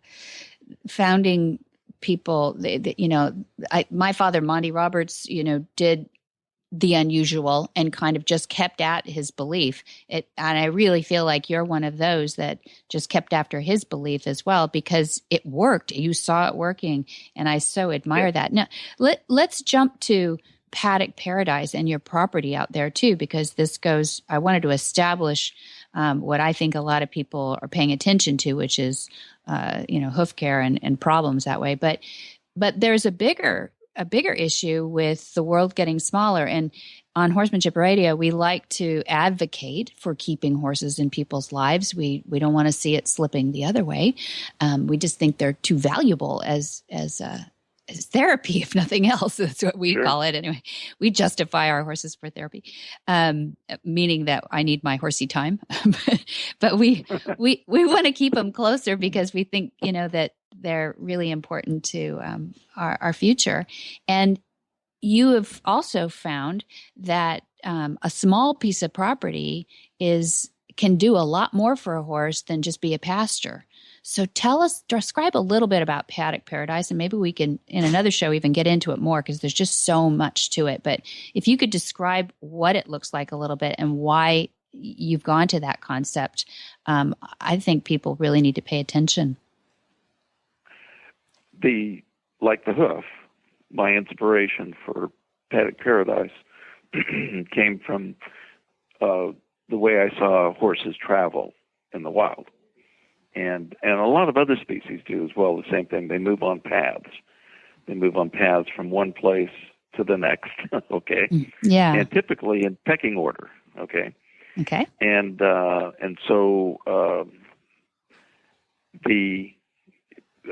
founding people. My father, Monty Roberts, did the unusual and kind of just kept at his belief. And I really feel like you're one of those that just kept after his belief as well, because it worked. You saw it working, and I so admire that. Now, let's jump to Paddock Paradise and your property out there too, because I wanted to establish what I think a lot of people are paying attention to, which is, hoof care and problems that way. But there's a bigger issue with the world getting smaller. And on Horsemanship Radio, we like to advocate for keeping horses in people's lives. We don't want to see it slipping the other way. We just think they're too valuable as therapy, if nothing else. That's what we call it anyway. We justify our horses for therapy, meaning that I need my horsey time. but we want to keep them closer because we think, that they're really important to our future. And you have also found that a small piece of property can do a lot more for a horse than just be a pasture. So describe a little bit about Paddock Paradise, and maybe we can, in another show, even get into it more, because there's just so much to it. But if you could describe what it looks like a little bit and why you've gone to that concept, I think people really need to pay attention.
Like the hoof, my inspiration for Paddock Paradise came from the way I saw horses travel in the wild. And a lot of other species do as well, the same thing. They move on paths. They move on paths from one place to the next, okay?
Yeah.
And typically in pecking order, okay?
Okay.
And so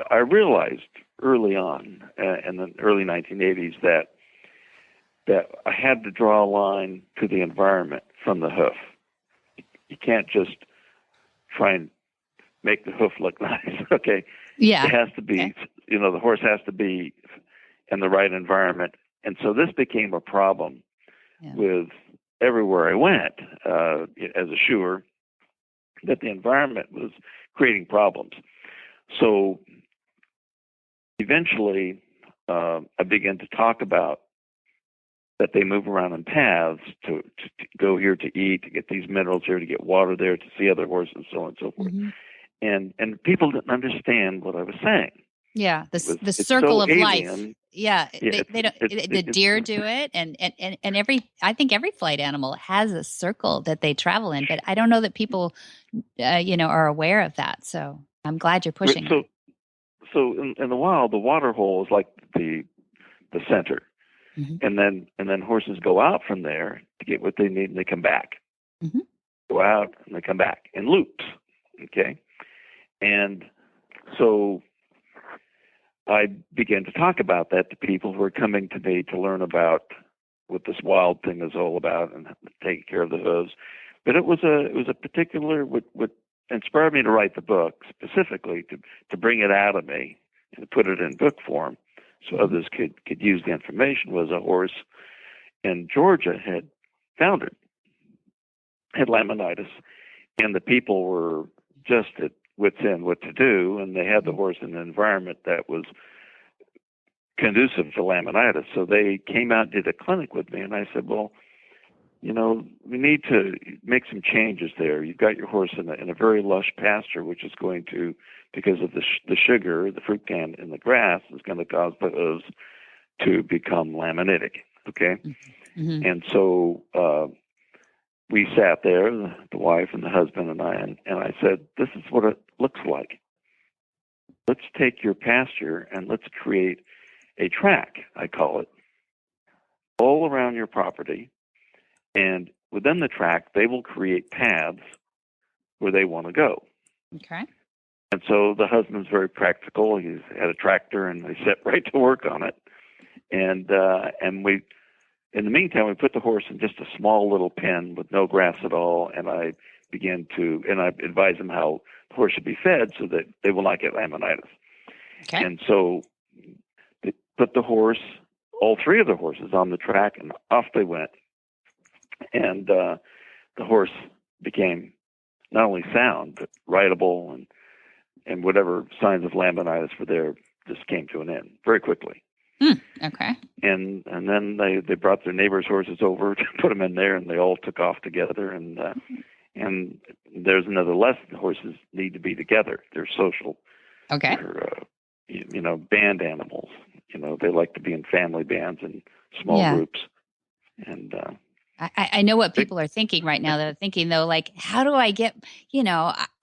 I realized early on, in the early 1980s, that I had to draw a line to the environment from the hoof. You can't just try and make the hoof look nice, okay?
Yeah.
It has to be, the horse has to be in the right environment. And so this became a problem with everywhere I went as a shoer, that the environment was creating problems. So eventually I began to talk about that they move around in paths to go here to eat, to get these minerals here, to get water there, to see other horses, so on and so forth.
Mm-hmm.
And people didn't understand what I was saying.
Yeah, the circle
so
of
alien.
life. Yeah, they don't. The deer do it, and I think every flight animal has a circle that they travel in, but I don't know that people, are aware of that. So I'm glad you're pushing.
So in the wild, the water hole is like the center, and then horses go out from there to get what they need, and they come back.
Mm-hmm.
Go out and they come back in loops. Okay, and so I began to talk about that to people who were coming to me to learn about what this wild thing is all about and taking care of the hooves. But it was a particular what inspired me to write the book specifically to bring it out of me and put it in book form so others could use the information. Was a horse in Georgia had foundered, had laminitis, and the people were just at wit's end what to do, and they had the horse in an environment that was conducive to laminitis. So they came out and did a clinic with me, and I said, well, we need to make some changes there. You've got your horse in a very lush pasture, which is going to, because of the sugar, the fructan in the grass, is going to cause the hooves to become laminitic, okay?
Mm-hmm.
And so we sat there, the wife and the husband and I, and I said, this is what it looks like. Let's take your pasture and let's create a track, I call it, all around your property. And within the track, they will create paths where they want to go.
Okay.
And so the husband's very practical. He's had a tractor, and they set right to work on it. And we, in the meantime, we put the horse in just a small little pen with no grass at all. And I advise them how the horse should be fed so that they will not get laminitis.
Okay.
And so they put all three of the horses on the track, and off they went. And the horse became not only sound, but rideable, and whatever signs of laminitis were there just came to an end very quickly.
Okay.
And then they brought their neighbors' horses over to put them in there, and they all took off together. And there's another lesson: horses need to be together. They're social.
Okay.
They're band animals. They like to be in family bands and small groups. And
I know what people are thinking right now. They're thinking though, like, how do I get?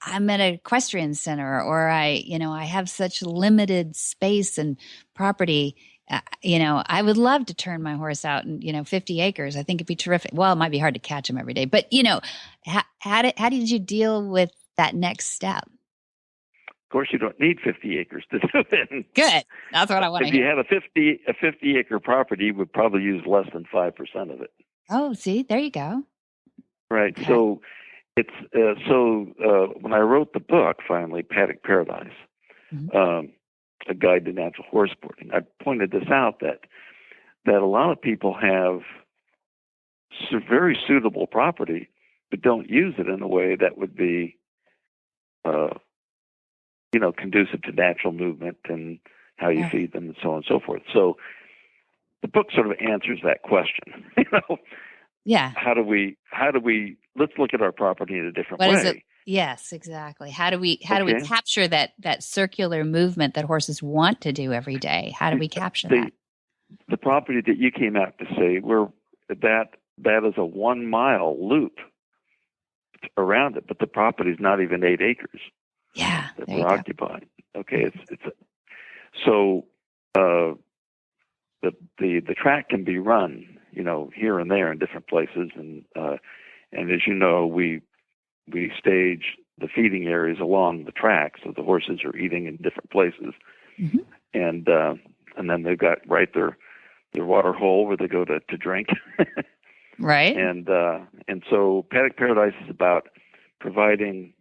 I'm at an equestrian center, or I have such limited space and property. I would love to turn my horse out in 50 acres. I think it'd be terrific. Well, it might be hard to catch him every day, but how did you deal with that next step?
Of course, you don't need 50 acres to do it.
Good. That's what I want to hear.
If you had a 50 acre property, you would probably use less than 5% of it.
Oh, see, there you go.
Right.
Okay.
So it's when I wrote the book, finally, Paddock Paradise, a guide to natural horse boarding, I pointed this out that a lot of people have very suitable property, but don't use it in a way that would be, conducive to natural movement and how you feed them and so on and so forth. So the book sort of answers that question.
Yeah.
How do we? Let's look at our property in a different way.
What is it? Yes, exactly. How do we capture that circular movement that horses want to do every day? How do we capture that?
The property that you came out to say, that is a 1 mile loop around it, but the property is not even 8 acres.
Yeah,
that we're occupying. Okay, the track can be run, here and there in different places, and as you know, we stage the feeding areas along the track, so the horses are eating in different places, and then they've got their water hole where they go to drink,
right?
And so Paddock Paradise is about providing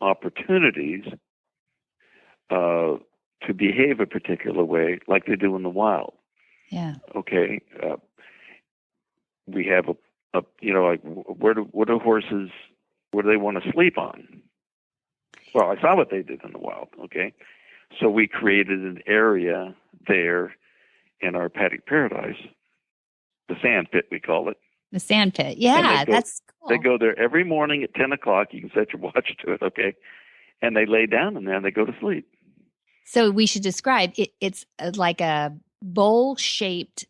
opportunities to behave a particular way, like they do in the wild.
Yeah.
Okay. We have what do horses? What do they want to sleep on? Well, I saw what they did in the wild. Okay, so we created an area there in our Paddock Paradise, the sand pit we call it.
The sand pit. Yeah, that's cool.
They go there every morning at 10 o'clock. You can set your watch to it, okay? And they lay down in there and they go to sleep.
So we should describe it. It's like a bowl-shaped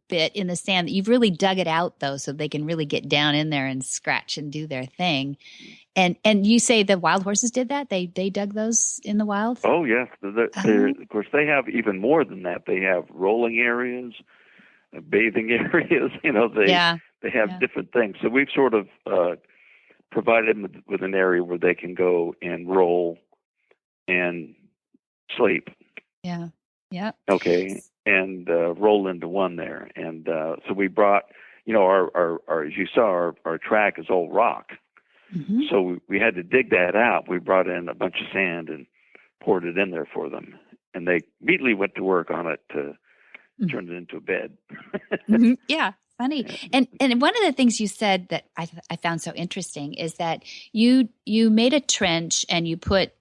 bit in the sand that you've really dug it out, though, so they can really get down in there and scratch and do their thing. And you say the wild horses did that? They dug those in the wild?
Oh, yes. Of course, they have even more than that. They have rolling areas, bathing areas. They have different things. So we've sort of provided them with an area where they can go and roll and sleep.
Yeah. Yeah.
Okay. And roll into one there. And so we brought, our as you saw, our track is all rock. Mm-hmm. So we had to dig that out. We brought in a bunch of sand and poured it in there for them. And they immediately went to work on it to turn it into a bed.
Mm-hmm. Yeah. Funny. And one of the things you said that I found so interesting is that you made a trench and you put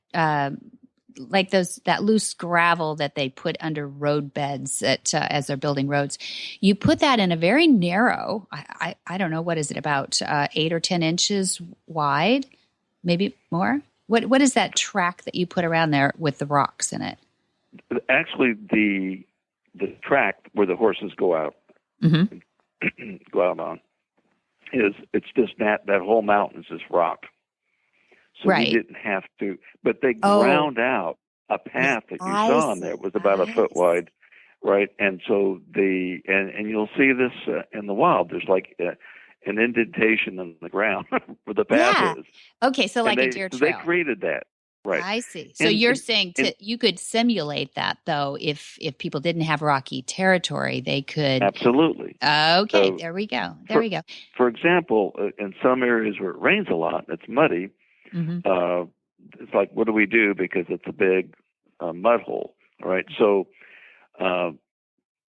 like that loose gravel that they put under road beds as they're building roads. You put that in a very narrow, I don't know, what is it, about 8 or 10 inches wide, maybe more? What is that track that you put around there with the rocks in it?
Actually, the track where the horses go out, go out on, it's just that whole mountain is just rock. So we didn't have to, but they ground out a path that you saw in there. It was about a foot wide, right? And so and you'll see this in the wild. There's like an indentation in the ground where the path is.
Okay, so like a deer trail.
They created that, right?
I see. So you're saying you could simulate that, though, if people didn't have rocky territory, they could.
Absolutely.
Okay,
so
there we go.
For example, in some areas where it rains a lot, it's muddy. Mm-hmm. It's like, what do we do? Because it's a big mud hole, right? So I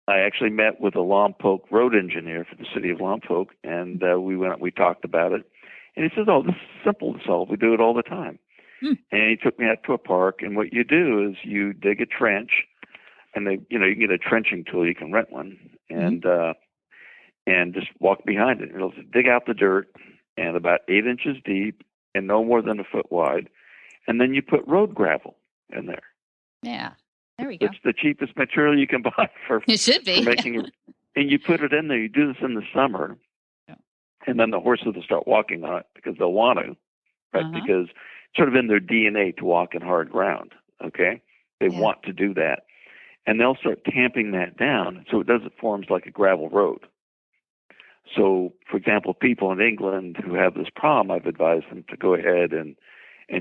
actually met with a Lompoc road engineer for the city of Lompoc, and we talked about it. And he says, "Oh, this is simple to solve. We do it all the time." And he took me out to a park, and what you do is you dig a trench and they, you can get a trenching tool. You can rent one, and just walk behind it. It'll dig out the dirt, and about 8 inches deep, and no more than a foot wide. And then you put road gravel in there.
Yeah, there we go.
It's the cheapest material you can buy for
it should be
for making. And you put it in there. You do this in the summer, and then the horses will start walking on it because they'll want to, right? Because it's sort of in their DNA to walk in hard ground. Okay, they want to do that, and they'll start tamping that down so it doesn't form like a gravel road. So, for example, people in England who have this problem, I've advised them to go ahead and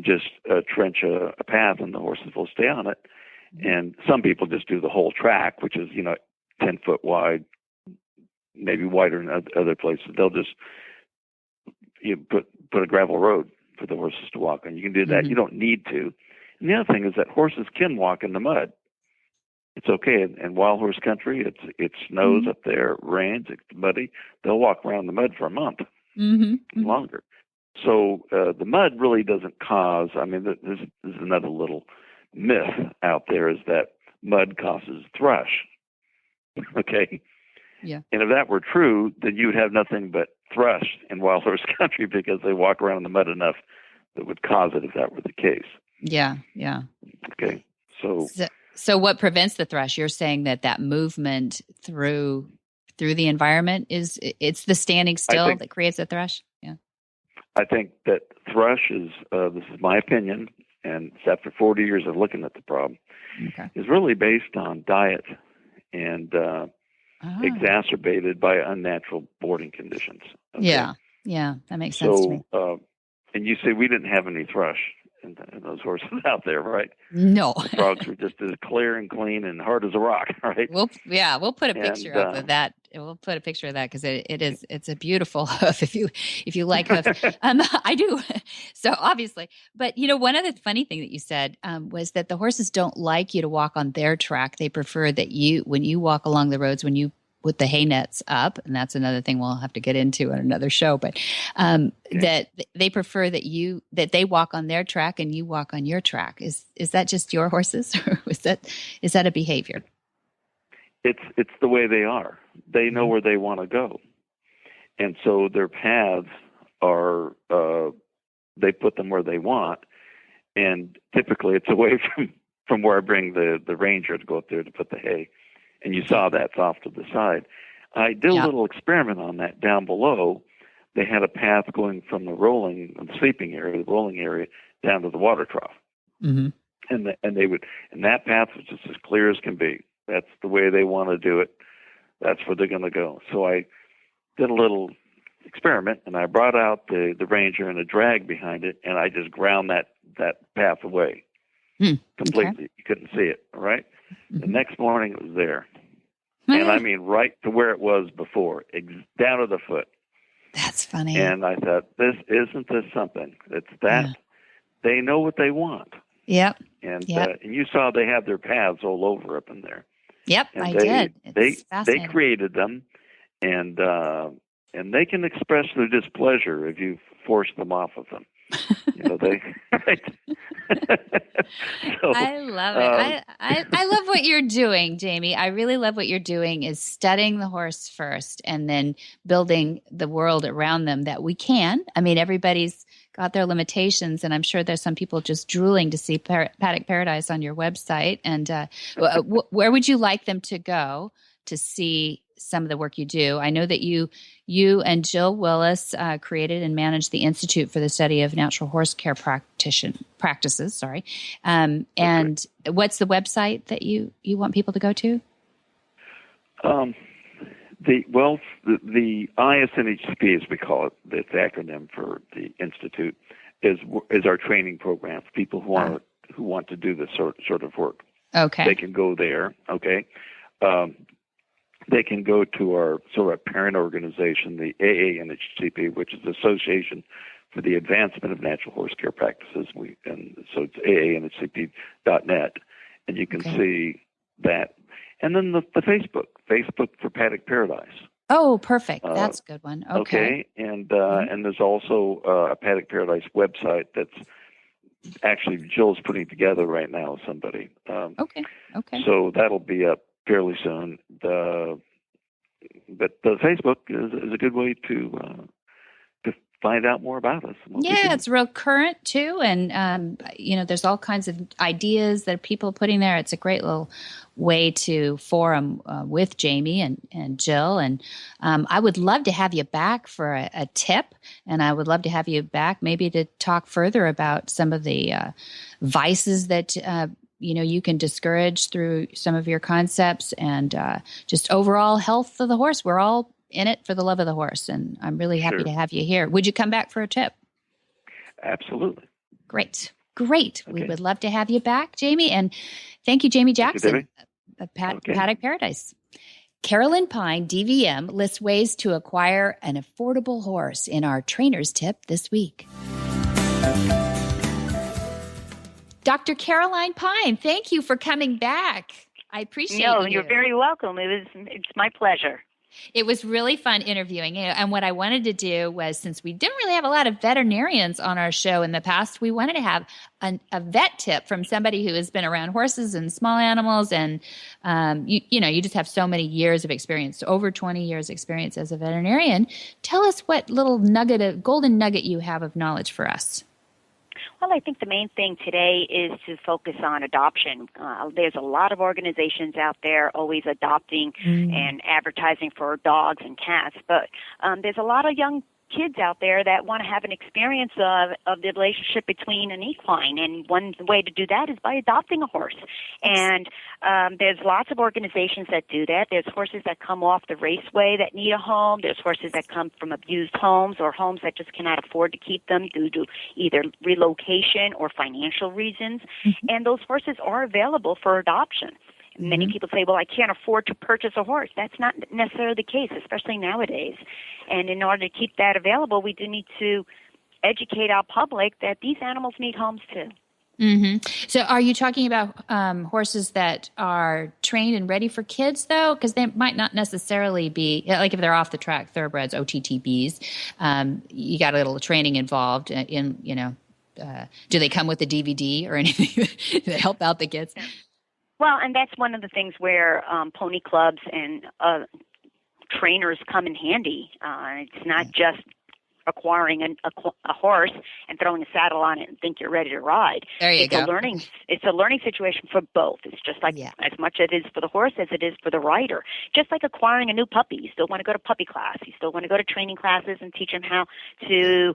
just trench a path, and the horses will stay on it. And some people just do the whole track, which is 10 foot wide, maybe wider in other places. They'll just put a gravel road for the horses to walk on. You can do that. You don't need to. And the other thing is that horses can walk in the mud. It's okay. In wild horse country, it snows up there, it rains, it's muddy. They'll walk around the mud for a month, longer. So the mud really doesn't cause. I mean, there's another little myth out there, is that mud causes thrush. Okay.
Yeah.
And if that were true, then you would have nothing but thrush in wild horse country, because they walk around in the mud enough that would cause it if that were the case.
Yeah. Yeah.
Okay.
So what prevents the thrush? You're saying that movement through the environment it's the standing still that creates the thrush? Yeah.
I think that thrush is, this is my opinion, and it's after 40 years of looking at the problem, is really based on diet and exacerbated by unnatural boarding conditions. Okay?
Yeah, that makes sense to me.
And you say we didn't have any thrush in those horses out there, right?
No.
The frogs were just as clear and clean and hard as a rock, right?
We'll put a picture up of that. We'll put a picture of that, because it's a beautiful hoof if you like hoof. I do. So obviously, but one other funny thing that you said was that the horses don't like you to walk on their track. They prefer that when you walk along the roads, when you put the hay nets up, and that's another thing we'll have to get into on another show, but that they prefer that they walk on their track and you walk on your track. Is that just your horses, or is that a behavior?
It's the way they are. They know where they want to go, and so their paths are they put them where they want, and typically it's away from where I bring the ranger to go up there to put the hay. And you saw that's off to the side. I did a little experiment on that down below. They had a path going from the sleeping area, the rolling area, down to the water trough. And that path was just as clear as can be. That's the way they want to do it. That's where they're going to go. So I did a little experiment, and I brought out the ranger and a drag behind it, and I just ground that path away completely. Okay. You couldn't see it, all right? The next morning it was there. And I mean right to where it was before, down to the foot.
That's funny.
And I thought, isn't this something? It's that they know what they want.
Yep.
And you saw they had their paths all over up in there.
Yep, I did.
They created them, and they can express their displeasure if you force them off of them. Right? So,
I love it. I love what you're doing, Jaime. I really love what you're doing, is studying the horse first and then building the world around them that we can. I mean, everybody's got their limitations, and I'm sure there's some people just drooling to see Paddock Paradise on your website. And where would you like them to go to see some of the work you do? I know that you and Jill Willis created and managed the Institute for the Study of Natural Horse Care Practices. And what's the website that you want people to go to?
The ISNHCP, as we call it, the acronym for the Institute, is our training program for people who want to do this sort of work.
Okay,
they can go there. Okay. They can go to our sort of parent organization, the AANHCP, which is the Association for the Advancement of Natural Horse Care Practices. So it's AANHCP.net, and you can see that. And then the Facebook for Paddock Paradise.
Oh, perfect. That's a good one.
Okay. And there's also a Paddock Paradise website that's actually Jill's putting together right now with somebody.
Okay.
So that'll be up fairly soon. But the Facebook is a good way to find out more about us.
Yeah, it's real current too, and there's all kinds of ideas that people are putting there. It's a great little way to forum with Jaime and Jill, and I would love to have you back for a tip, and I would love to have you back maybe to talk further about some of the vices that you can discourage through some of your concepts, and just overall health of the horse. We're all in it for the love of the horse, and I'm really happy to have you here. Would you come back for a tip?
Absolutely.
Great.
Okay.
We would love to have you back, Jaime, and thank you, Jaime Jackson, Paddock Paradise. Carolyn Pine, DVM, lists ways to acquire an affordable horse in our trainer's tip this week. Dr. Caroline Pine, thank you for coming back. I appreciate it.
No, you're very welcome. It's my pleasure.
It was really fun interviewing you. And what I wanted to do was, since we didn't really have a lot of veterinarians on our show in the past, we wanted to have a vet tip from somebody who has been around horses and small animals. And, you just have so many years of experience, over 20 years experience as a veterinarian. Tell us what little golden nugget you have of knowledge for us.
Well, I think the main thing today is to focus on adoption. There's a lot of organizations out there always adopting and advertising for dogs and cats, but there's a lot of young kids out there that want to have an experience of the relationship between an equine, and one way to do that is by adopting a horse. And there's lots of organizations that do that. There's horses that come off the raceway that need a home. There's horses that come from abused homes or homes that just cannot afford to keep them due to either relocation or financial reasons. And those horses are available for adoption. Many people say, well, I can't afford to purchase a horse. That's not necessarily the case, especially nowadays. And in order to keep that available, we do need to educate our public that these animals need homes too.
So are you talking about horses that are trained and ready for kids, though? Because they might not necessarily be, like if they're off the track thoroughbreds, OTTBs, you got a little training involved in, do they come with a DVD or anything to help out the kids?
Well, and that's one of the things where pony clubs and trainers come in handy. It's not just acquiring a horse and throwing a saddle on it and think you're ready to ride. It's a learning situation for both. It's just like as much as it is for the horse as it is for the rider. Just like acquiring a new puppy. You still want to go to puppy class. You still want to go to training classes and teach him how to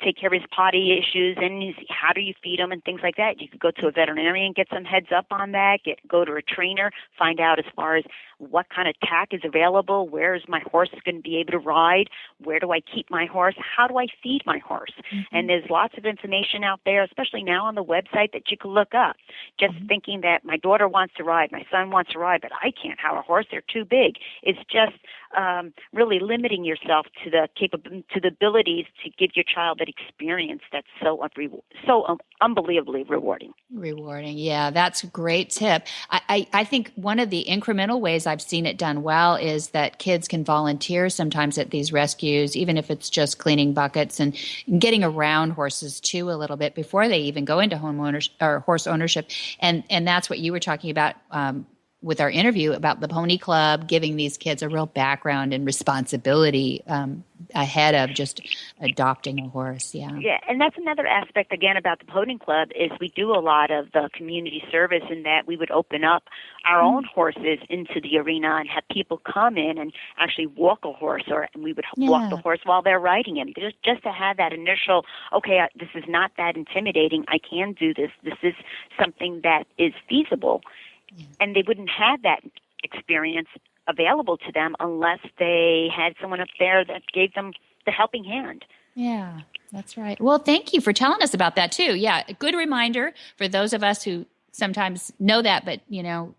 take care of his potty issues and how do you feed him and things like that. You could go to a veterinarian, get some heads up on that, go to a trainer, find out as far as what kind of tack is available, where is my horse going to be able to ride, where do I keep my horse, how do I feed my horse. And there's lots of information out there, especially now on the website, that you can look up. Just thinking that my daughter wants to ride, my son wants to ride, but I can't have a horse, they're too big. It's just really limiting yourself to the abilities to give your child that experience that's so unbelievably rewarding.
Yeah, that's a great tip. I think one of the incremental ways I've seen it done well is that kids can volunteer sometimes at these rescues, even if it's just cleaning buckets and getting around horses too a little bit before they even go into horse ownership. And that's what you were talking about with our interview about the Pony Club, giving these kids a real background and responsibility ahead of just adopting a horse. Yeah,
and that's another aspect, again, about the Pony Club is we do a lot of the community service in that we would open up our own horses into the arena and have people come in and actually walk a horse, or we would walk the horse while they're riding him, just to have that initial, okay, this is not that intimidating, I can do this, this is something that is feasible. And they wouldn't have that experience available to them unless they had someone up there that gave them the helping hand.
Yeah, that's right. Well, thank you for telling us about that too. Yeah, a good reminder for those of us who sometimes know that, but,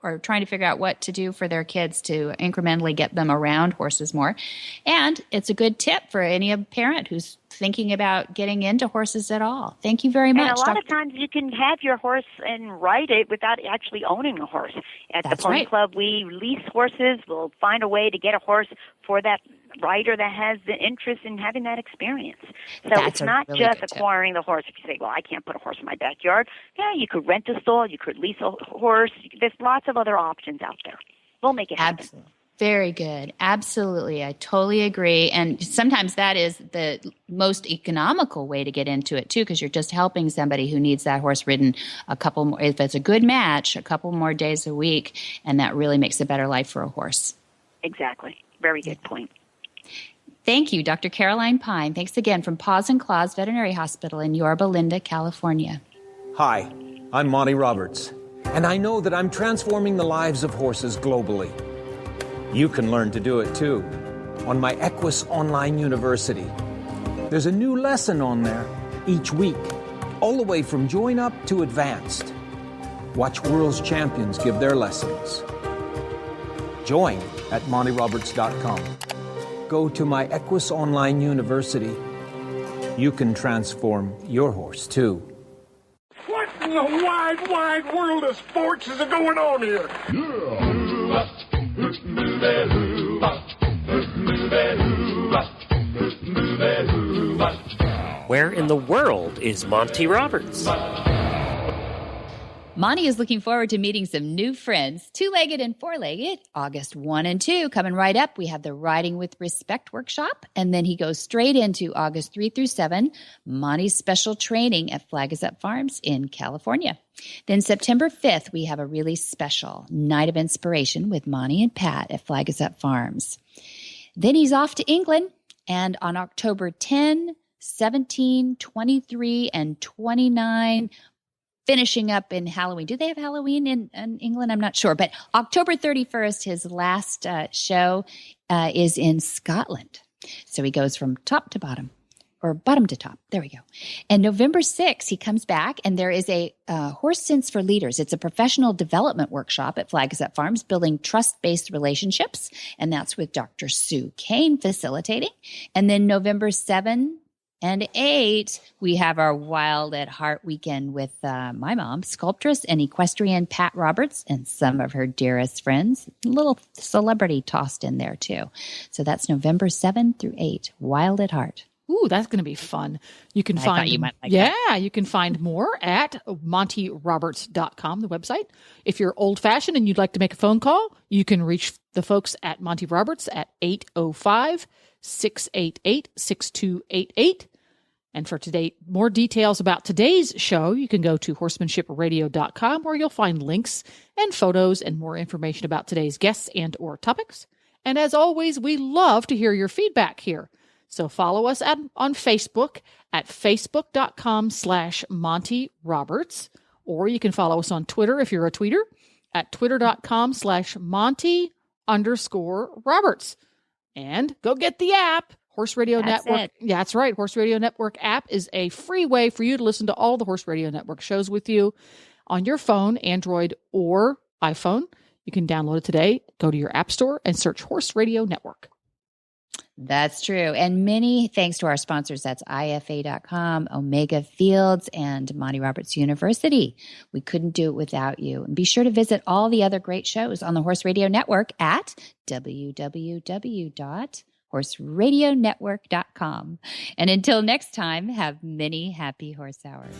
are trying to figure out what to do for their kids to incrementally get them around horses more. And it's a good tip for any parent who's thinking about getting into horses at all. Thank you very much.
And a lot of times you can have your horse and ride it without actually owning a horse. At the Pony Club, we lease horses. We'll find a way to get a horse for that rider that has the interest in having that experience. So
That's
it's not
really
just
good tip.
acquiring the horse. If you say, well, I can't put a horse in my backyard, yeah, you could rent a stall, you could lease a horse. There's lots of other options out there. We'll make it happen.
Absolutely. Very good. Absolutely. I totally agree. And sometimes that is the most economical way to get into it, too, because you're just helping somebody who needs that horse ridden a couple more, if it's a good match, a couple more days a week, and that really makes a better life for a horse.
Exactly. Very good point.
Thank you, Dr. Caroline Pine. Thanks again from Paws and Claws Veterinary Hospital in Yorba Linda, California.
Hi, I'm Monty Roberts, and I know that I'm transforming the lives of horses globally. You can learn to do it too on my Equus Online University. There's a new lesson on there each week, all the way from join up to advanced. Watch world's champions give their lessons. Join at montyroberts.com. Go to my Equus Online University. You can transform your horse too.
What in the wide, wide world of sports is going on here?
Where in the world is Monty Roberts?
Monty is looking forward to meeting some new friends, two-legged and four-legged, August 1 and 2. Coming right up, we have the Riding with Respect workshop, and then he goes straight into August 3 through 7, Monty's special training at Flag Is Up Farms in California. Then September 5th, we have a really special Night of Inspiration with Monty and Pat at Flag Is Up Farms. Then he's off to England, and on October 10, 17, 23, and 29, finishing up in Halloween. Do they have Halloween in England? I'm not sure. But October 31st, his last show is in Scotland. So he goes from top to bottom, or bottom to top. There we go. And November 6th, he comes back, and there is a Horse Sense for Leaders. It's a professional development workshop at Flag Is Up Farms, building trust-based relationships. And that's with Dr. Sue Kane facilitating. And then November 7 and 8, we have our Wild at Heart weekend with my mom, sculptress and equestrian Pat Roberts, and some of her dearest friends. A little celebrity tossed in there, too. So that's November 7 through 8, Wild at Heart.
Ooh, that's going to be fun. You can
thought you might like that.
You can find more at montyroberts.com, the website. If you're old-fashioned and you'd like to make a phone call, you can reach the folks at Monty Roberts at 805-688-6288. And for today, more details about today's show, you can go to horsemanshipradio.com, where you'll find links and photos and more information about today's guests and or topics. And as always, we love to hear your feedback here. So follow us on Facebook at facebook.com/Monty Roberts, or you can follow us on Twitter if you're a tweeter at twitter.com/Monty_Roberts. And go get the app. Horse Radio Network. Yeah, that's right. Horse Radio Network app is a free way for you to listen to all the Horse Radio Network shows with you on your phone, Android or iPhone. You can download it today. Go to your app store and search Horse Radio Network.
That's true. And many thanks to our sponsors. That's IFA.com, Omega Fields, and Monty Roberts University. We couldn't do it without you. And be sure to visit all the other great shows on the Horse Radio Network at www.horseradionetwork.com. And until next time, have many happy horse hours.